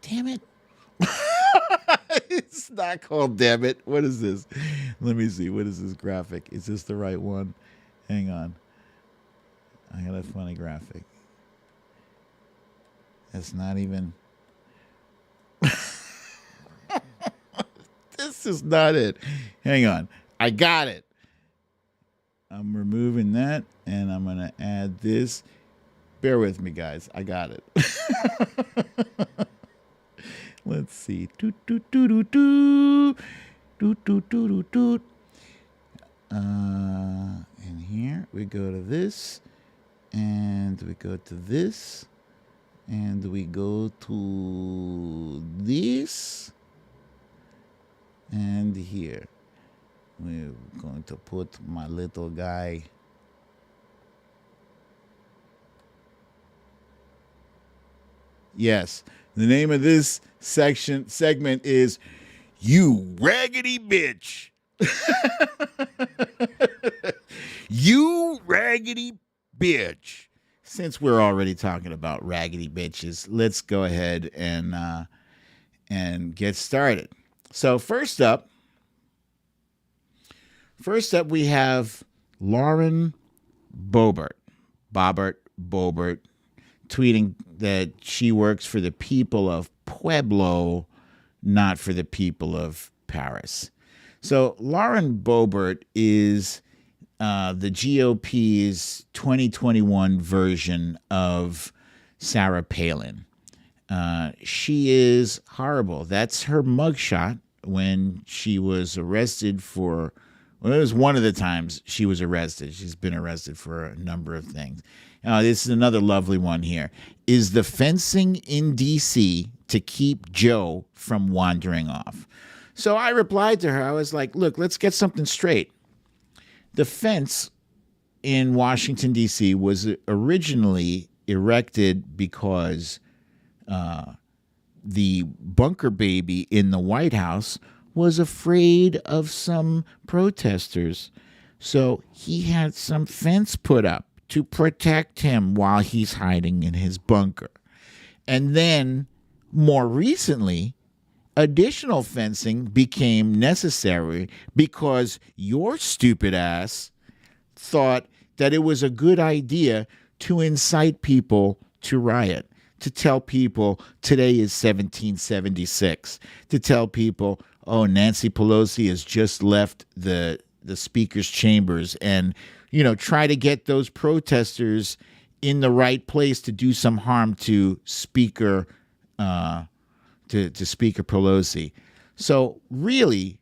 damn it. It's not called damn it. What is this? Let me see. What is this graphic? Is this the right one? Hang on. I got a funny graphic. That's not even. This is not it. Hang on. I got it. I'm removing that and I'm going to add this. Bear with me, guys. I got it. Let's see. And here we go to this, and we go to this, and we go to this, and here. We're going to put my little guy. Yes, the name of this segment is You Raggedy Bitch. You Raggedy Bitch. Since we're already talking about raggedy bitches, let's go ahead and get started. So first up we have Lauren Boebert, tweeting that she works for the people of Pueblo, not for the people of Paris. So Lauren Boebert is the GOP's 2021 version of Sarah Palin. She is horrible. That's her mugshot when she was arrested for, well, it was one of the times she was arrested. She's been arrested for a number of things. This is another lovely one here. Is the fencing in D.C. to keep Joe from wandering off? So I replied to her. I was like, look, let's get something straight. The fence in Washington, D.C. was originally erected because the bunker baby in the White House was afraid of some protesters. So he had some fence put up to protect him while he's hiding in his bunker. And then, more recently, additional fencing became necessary because your stupid ass thought that it was a good idea to incite people to riot, to tell people today is 1776, to tell people, oh, Nancy Pelosi has just left the speaker's chambers, and try to get those protesters in the right place to do some harm to Speaker Speaker Pelosi. So really,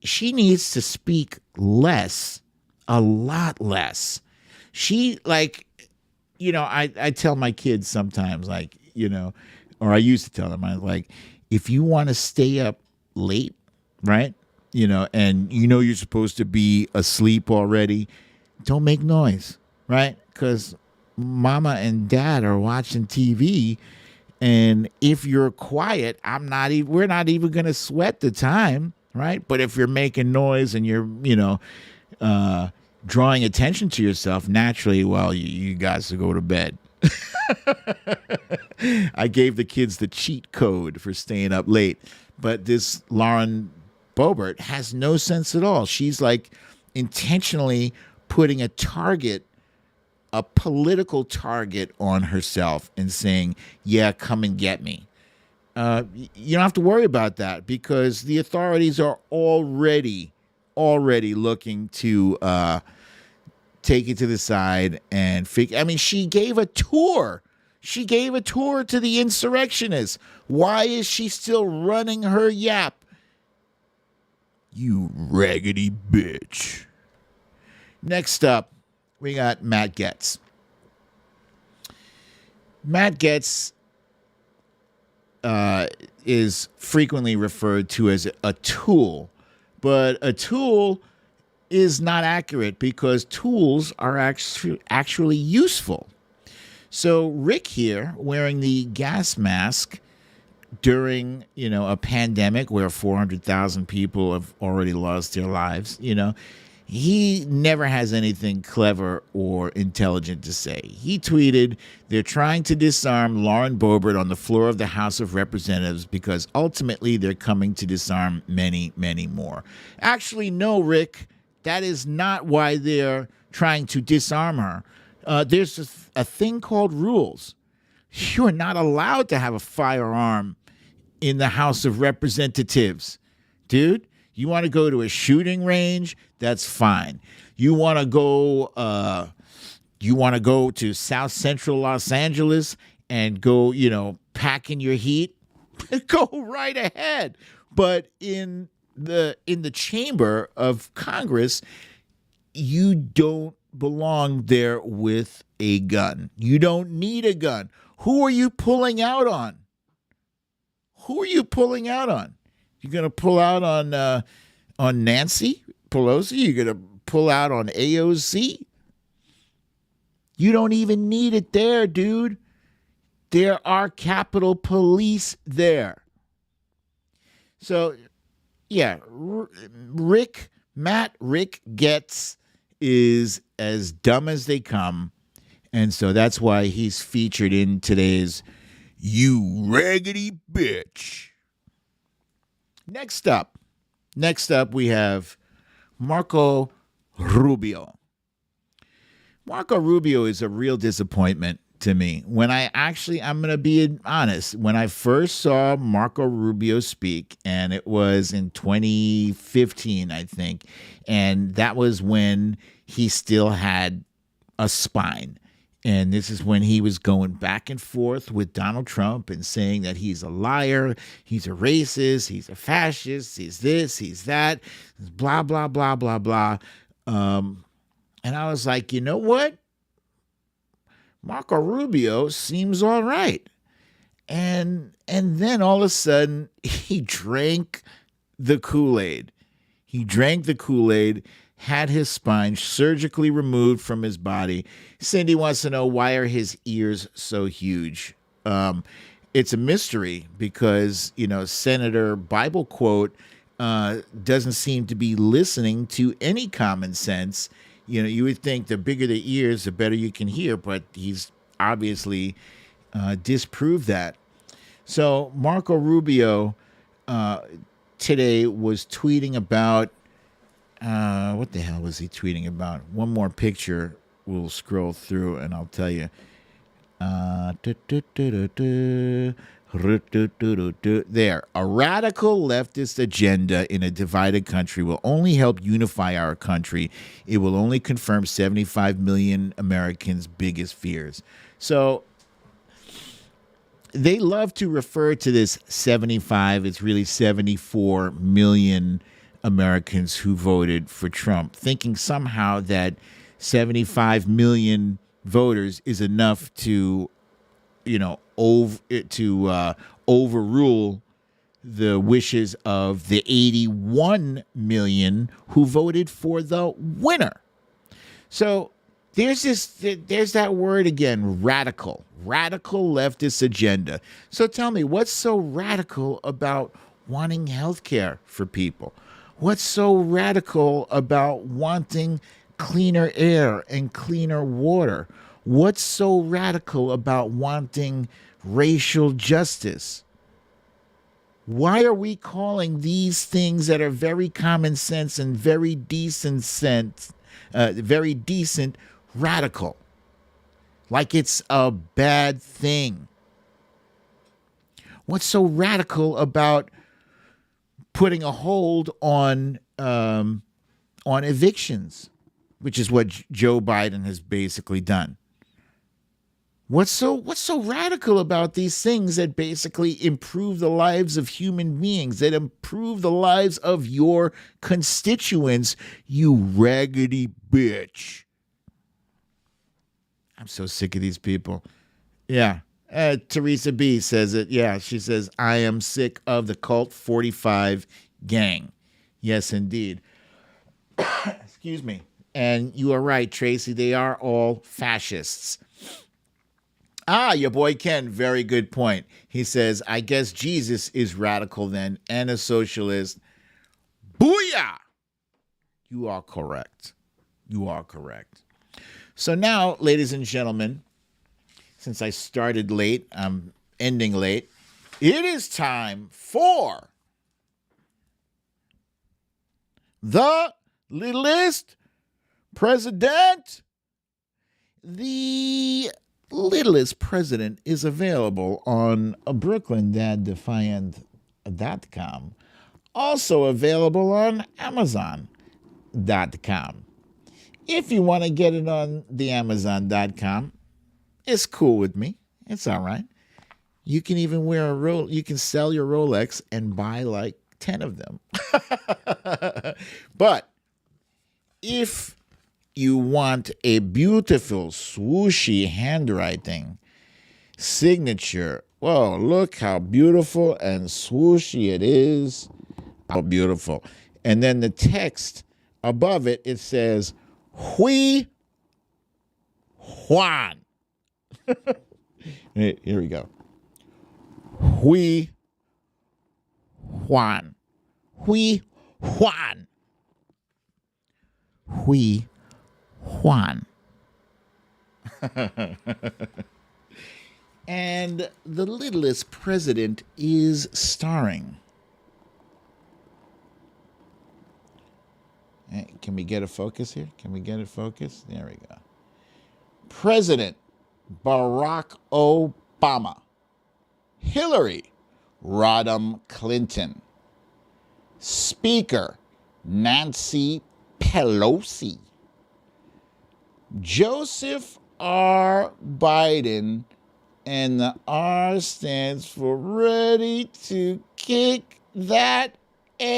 she needs to speak less, a lot less. She like, I tell my kids sometimes, like, or I used to tell them, I was like, if you want to stay up late, right? And you're supposed to be asleep already, don't make noise, right? Because mama and dad are watching TV, and if you're quiet, we're not even going to sweat the time, right? But if you're making noise and you're, uh, drawing attention to yourself, naturally, well, you guys will go to bed. I gave the kids the cheat code for staying up late. But this Lauren Boebert has no sense at all. She's like intentionally putting a political target on herself and saying, yeah, come and get me. You don't have to worry about that because the authorities are already looking to take it to the side and figure. I mean, she gave a tour. She gave a tour to the insurrectionists. Why is she still running her yap? You raggedy bitch. Next up, we got Matt Gaetz. Matt Gaetz is frequently referred to as a tool, but a tool is not accurate because tools are actually useful. So Rick here, wearing the gas mask during, a pandemic where 400,000 people have already lost their lives, he never has anything clever or intelligent to say. He tweeted, they're trying to disarm Lauren Boebert on the floor of the House of Representatives because ultimately they're coming to disarm many, many more. Actually, no, Rick, that is not why they're trying to disarm her. There's a thing called rules. You are not allowed to have a firearm in the House of Representatives. Dude, you want to go to a shooting range? That's fine. You want to go to South Central Los Angeles and go, packing your heat? Go right ahead. But in the chamber of Congress, you don't belong there with a gun. You don't need a gun. Who are you pulling out on? You're going to pull out on Nancy Pelosi? You're going to pull out on AOC? You don't even need it there, dude. There are Capitol Police there. So, yeah, Rick Gaetz is as dumb as they come. And so that's why he's featured in today's You Raggedy Bitch. Next up, we have Marco Rubio. Marco Rubio is a real disappointment to me. I'm going to be honest, when I first saw Marco Rubio speak, and it was in 2015, I think, and that was when he still had a spine. And this is when he was going back and forth with Donald Trump and saying that he's a liar, he's a racist, he's a fascist, he's this, he's that, blah, blah, blah, blah, blah. And I was like, you know what? Marco Rubio seems all right. And then all of a sudden, he drank the Kool-Aid. Had his spine surgically removed from his body. Cindy wants to know, why are his ears so huge? It's a mystery because, Senator Bible Quote doesn't seem to be listening to any common sense. You would think the bigger the ears, the better you can hear, but he's obviously disproved that. So Marco Rubio today was tweeting about, what the hell was he tweeting about? One more picture. We'll scroll through and I'll tell you. There. A radical leftist agenda in a divided country will only help unify our country. It will only confirm 75 million Americans' biggest fears. So they love to refer to this 75. It's really 74 million Americans who voted for Trump, thinking somehow that 75 million voters is enough to, overrule the wishes of the 81 million who voted for the winner. So there's that word again, radical leftist agenda. So tell me, what's so radical about wanting health care for people? What's so radical about wanting cleaner air and cleaner water? What's so radical about wanting racial justice? Why are we calling these things that are very common sense and very decent radical? Like it's a bad thing. What's so radical about putting a hold on evictions, which is what Joe Biden has basically done? What's so radical about these things that basically improve the lives of human beings, that improve the lives of your constituents, you raggedy bitch? I'm so sick of these people. Yeah. Teresa B says it. Yeah, she says, I am sick of the Cult 45 gang. Yes, indeed. Excuse me. And you are right, Tracy. They are all fascists. Your boy Ken, very good point. He says, I guess Jesus is radical then and a socialist. Booyah! You are correct. You are correct. So now, ladies and gentlemen, since I started late, I'm ending late, it is time for the littlest president. The littlest president is available on BrooklynDadDefiant.com. Also available on Amazon.com. If you want to get it on the Amazon.com, it's cool with me. It's all right. You can even you can sell your Rolex and buy like 10 of them. But if you want a beautiful swooshy handwriting signature, whoa, look how beautiful and swooshy it is. How beautiful. And then the text above it, it says, Hui Juan. Here we go. Hui Juan. Hui Juan. Hui Juan. And the littlest president is starring. Can we get a focus here? Can we get it focused? There we go. President Barack Obama. Hillary Rodham Clinton. Speaker Nancy Pelosi. Joseph R. Biden, and the R stands for ready to kick that ass.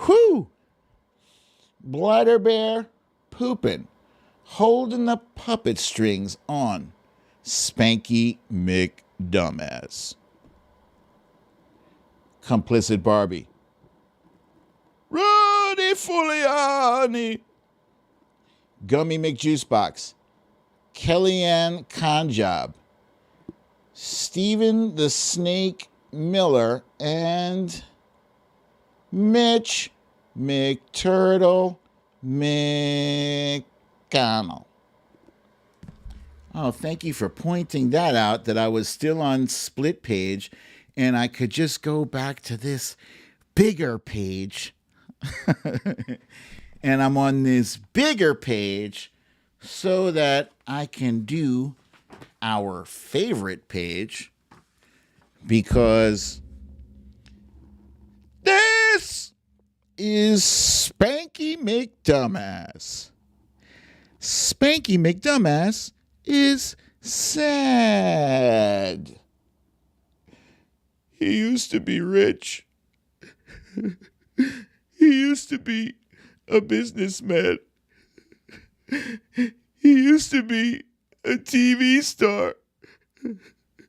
Whew. Bladder bear pooping, holding the puppet strings on Spanky McDumbass. Complicit Barbie. Rudy Giuliani. Gummy McJuicebox. Kellyanne Conjob. Stephen the Snake Miller, and Mitch McTurtle McConnell. Oh, thank you for pointing that out, that I was still on split page and I could just go back to this bigger page. And I'm on this bigger page so that I can do our favorite page, because this is Spanky McDumbass. Spanky McDumbass is sad. He used to be rich. He used to be a businessman. He used to be a TV star.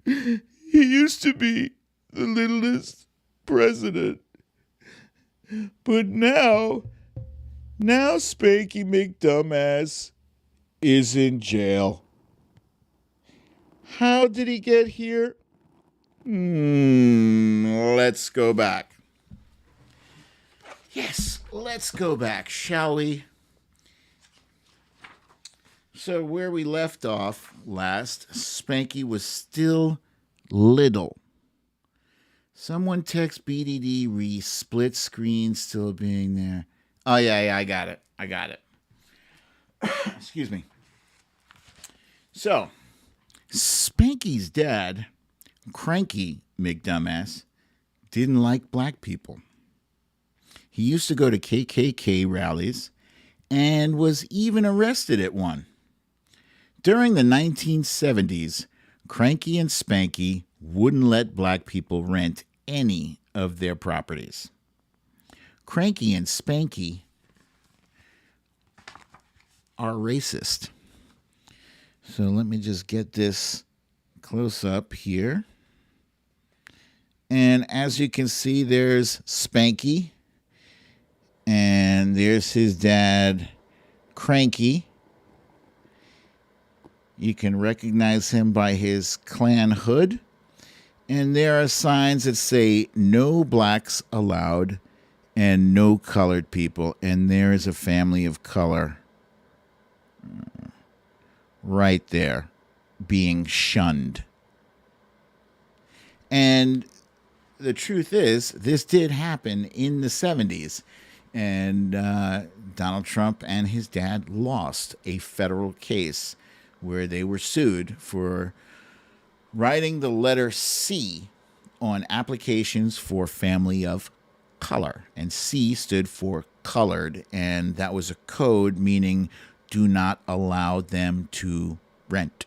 He used to be the littlest president. But now Spanky McDumbass is in jail. How did he get here? Let's go back. Yes, let's go back, shall we? So where we left off last, Spanky was still little. Someone text BDD split screen still being there. Oh, yeah, I got it. Excuse me. So, Spanky's dad, Cranky McDumbass, didn't like black people. He used to go to KKK rallies and was even arrested at one. During the 1970s, Cranky and Spanky wouldn't let black people rent any of their properties. Cranky and Spanky are racist. So let me just get this close up here. And as you can see, there's Spanky. And there's his dad, Cranky. You can recognize him by his Klan hood. And there are signs that say no blacks allowed and no colored people. And there is a family of color right there being shunned. And the truth is, this did happen in the 70s. And Donald Trump and his dad lost a federal case where they were sued for writing the letter C on applications for family of color. And C stood for colored, and that was a code meaning do not allow them to rent.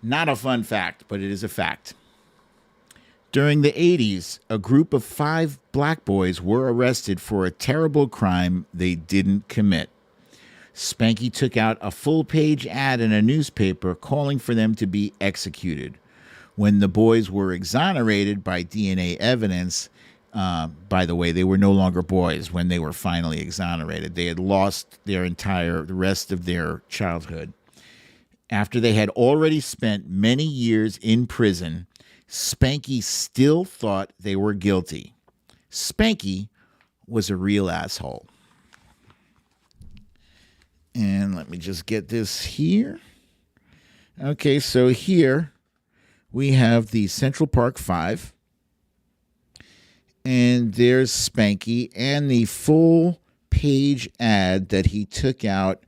Not a fun fact, but it is a fact. During the 80s, a group of 5 black boys were arrested for a terrible crime they didn't commit. Spanky took out a full-page ad in a newspaper calling for them to be executed. When the boys were exonerated by DNA evidence, by the way, they were no longer boys when they were finally exonerated. They had lost the rest of their childhood. After they had already spent many years in prison, Spanky still thought they were guilty. Spanky was a real asshole. And let me just get this here. Okay, so here we have the Central Park 5. And there's Spanky and the full page ad that he took out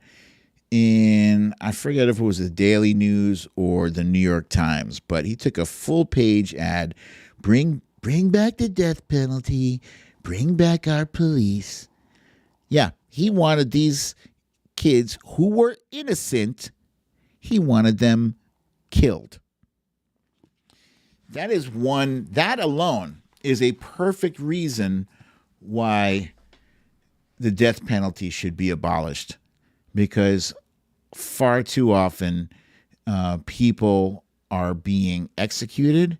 in, I forget if it was the Daily News or the New York Times, but he took a full page ad, bring back the death penalty, bring back our police. Yeah, he wanted these kids who were innocent, he wanted them killed. That alone is a perfect reason why the death penalty should be abolished, because far too often people are being executed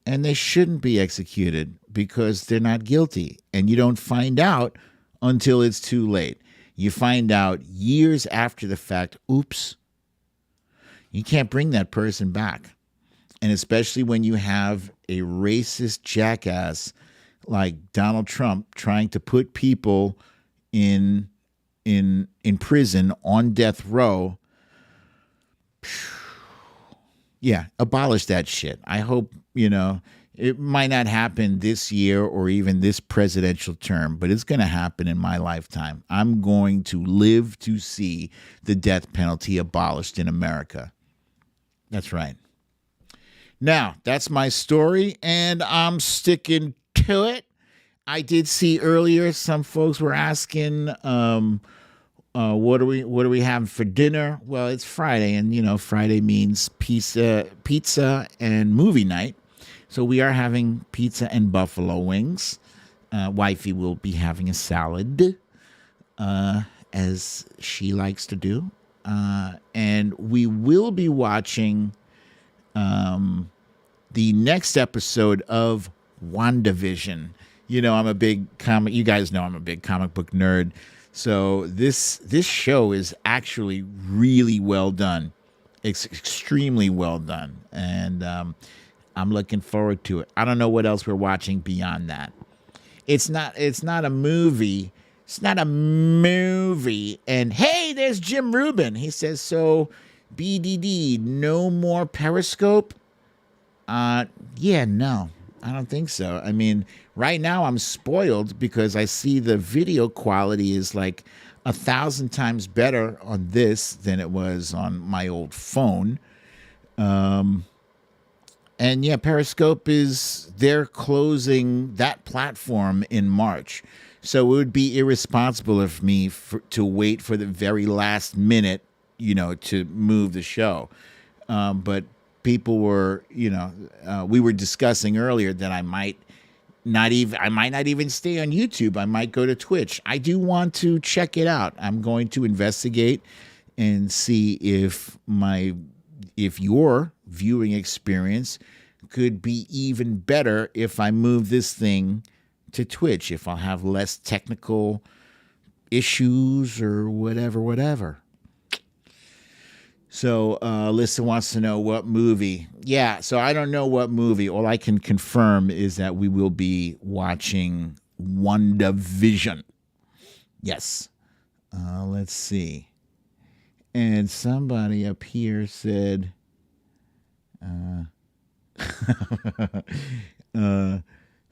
and they shouldn't be executed because they're not guilty, and you don't find out until it's too late. You find out years after the fact, oops, you can't bring that person back. And especially when you have a racist jackass like Donald Trump trying to put people in prison on death row. Yeah, abolish that shit. I hope, it might not happen this year or even this presidential term, but it's going to happen in my lifetime. I'm going to live to see the death penalty abolished in America. That's right. Now, that's my story, and I'm sticking to it. I did see earlier some folks were asking, what are we having for dinner? Well, it's Friday, and Friday means pizza and movie night. So we are having pizza and buffalo wings. Wifey will be having a salad, as she likes to do, and we will be watching the next episode of WandaVision. I'm a big comic. You guys know I'm a big comic book nerd. So this show is actually really well done. It's extremely well done, and I'm looking forward to it. I don't know what else we're watching beyond that. It's not a movie. It's not a movie. And hey, there's Jim Rubin. He says, so BDD, no more Periscope? Yeah, no, I don't think so. I mean, right now I'm spoiled because I see the video quality is like 1,000 times better on this than it was on my old phone. And yeah, Periscope they're closing that platform in March. So it would be irresponsible of me to wait for the very last minute, to move the show. But people were, we were discussing earlier that I might not even stay on YouTube. I might go to Twitch. I do want to check it out. I'm going to investigate and see if your viewing experience could be even better if I move this thing to Twitch, if I'll have less technical issues or whatever. So Alyssa wants to know what movie. Yeah, so I don't know what movie. All I can confirm is that we will be watching WandaVision. Yes. Let's see. And somebody up here said,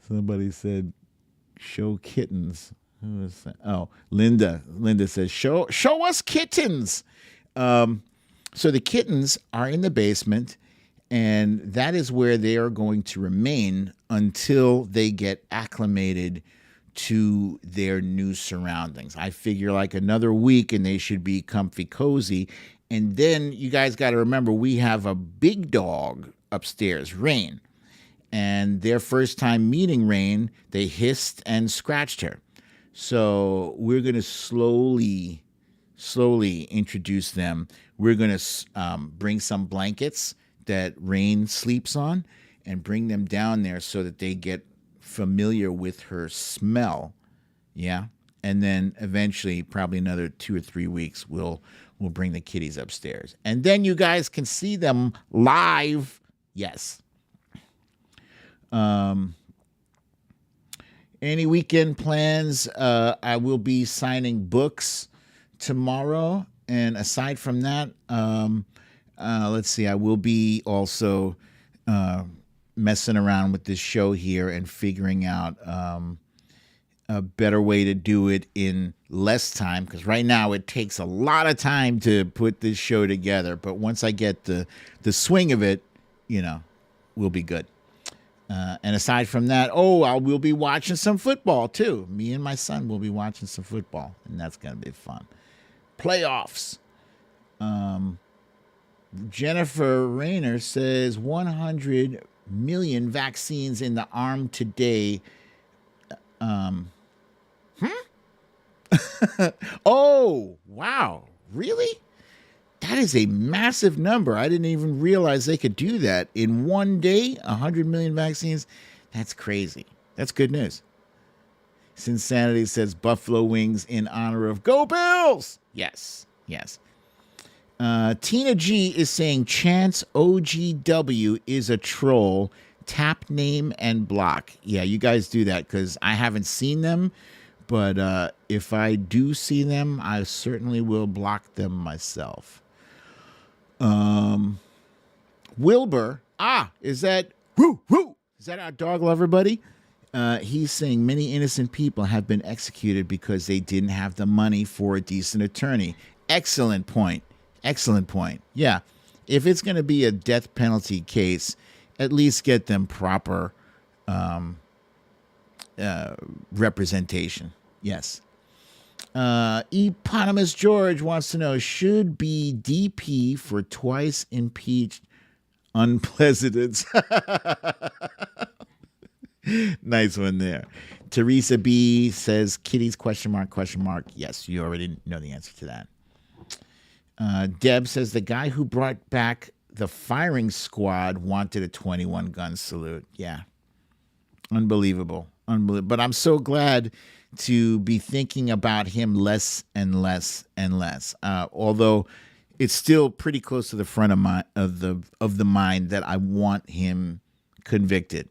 somebody said, show kittens. Who is that? Oh, Linda. Linda says, show us kittens. So the kittens are in the basement, and that is where they are going to remain until they get acclimated to their new surroundings. I figure like another week and they should be comfy cozy. And then you guys got to remember, we have a big dog upstairs, Rain. And their first time meeting Rain, they hissed and scratched her. So we're going to slowly introduce them. We're going to bring some blankets that Rain sleeps on and bring them down there so that they get familiar with her smell. Yeah. And then eventually, probably another 2 or 3 weeks, we'll bring the kitties upstairs. And then you guys can see them live. Yes. Any weekend plans? I will be signing books tomorrow. And aside from that, let's see, I will be also messing around with this show here and figuring out a better way to do it in less time, because right now it takes a lot of time to put this show together. But once I get the swing of it, we'll be good. And aside from that, we'll be watching some football too. Me and my son will be watching some football, and that's going to be fun. Playoffs. Jennifer Rayner says 100 million vaccines in the arm today. Oh, wow. Really? That is a massive number. I didn't even realize they could do that in one day. 100 million vaccines. That's crazy. That's good news. Sinsanity says buffalo wings in honor of Go Bills. Yes. Tina G is saying Chance OGW is a troll. Tap name and block. Yeah, you guys do that because I haven't seen them. But if I do see them, I certainly will block them myself. Wilbur. Is that woo? Is that our dog lover buddy? He's saying many innocent people have been executed because they didn't have the money for a decent attorney. Excellent point. Yeah. If it's going to be a death penalty case, at least get them proper representation. Yes. Eponymous George wants to know, should be DP for twice impeached unpleasanteds. Nice one there. Teresa B says, Kitty's question mark, question mark. Yes, you already know the answer to that. Deb says, the guy who brought back the firing squad wanted a 21 gun salute. Yeah. Unbelievable. Unbelievable. But I'm so glad to be thinking about him less and less and less. Although it's still pretty close to the front of the mind that I want him convicted.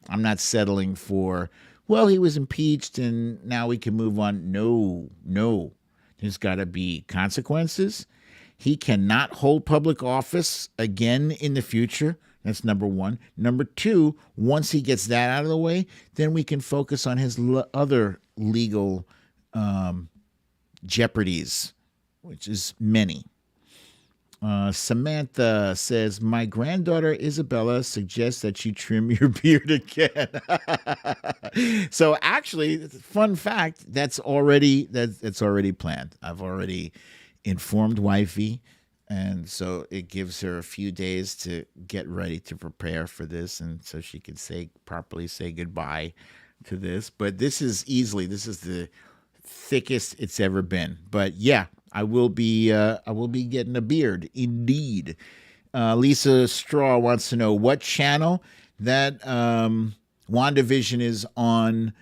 I'm not settling for, well, he was impeached and now we can move on. No. There's got to be consequences. He cannot hold public office again in the future. That's number one. Number two, once he gets that out of the way, then we can focus on his other legal jeopardies, which is many. Samantha says, my granddaughter Isabella suggests that you trim your beard again. So actually, fun fact, that's already planned. I've already informed wifey, and so it gives her a few days to get ready to prepare for this, and so she can properly say goodbye to this. But this is the thickest it's ever been. But yeah, I will be getting a beard indeed. Lisa Straw wants to know what channel that WandaVision is on.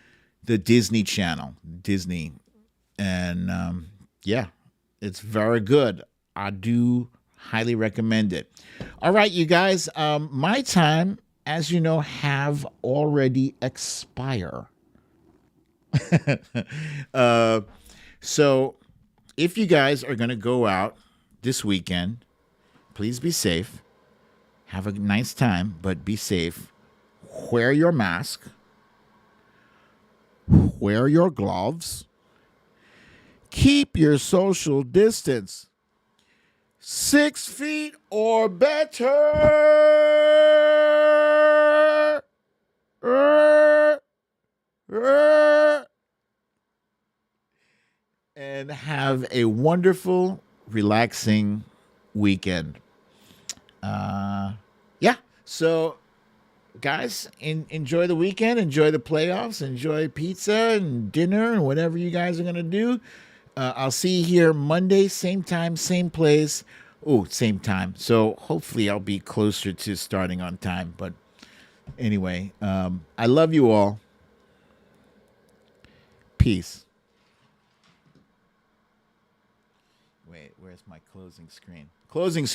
The Disney Channel, Disney, and yeah, it's very good. I do highly recommend it. All right, you guys, my time, as you know, have already expired. So if you guys are going to go out this weekend, please be safe. Have a nice time, but be safe. Wear your mask. Wear your gloves. Keep your social distance. 6 feet or better. And have a wonderful, relaxing weekend. Yeah. So, guys, enjoy the weekend. Enjoy the playoffs. Enjoy pizza and dinner and whatever you guys are going to do. I'll see you here Monday, same time, same place. Oh, same time. So hopefully I'll be closer to starting on time. But anyway, I love you all. Peace. Wait, where's my closing screen? Closing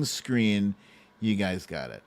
screen. You guys got it.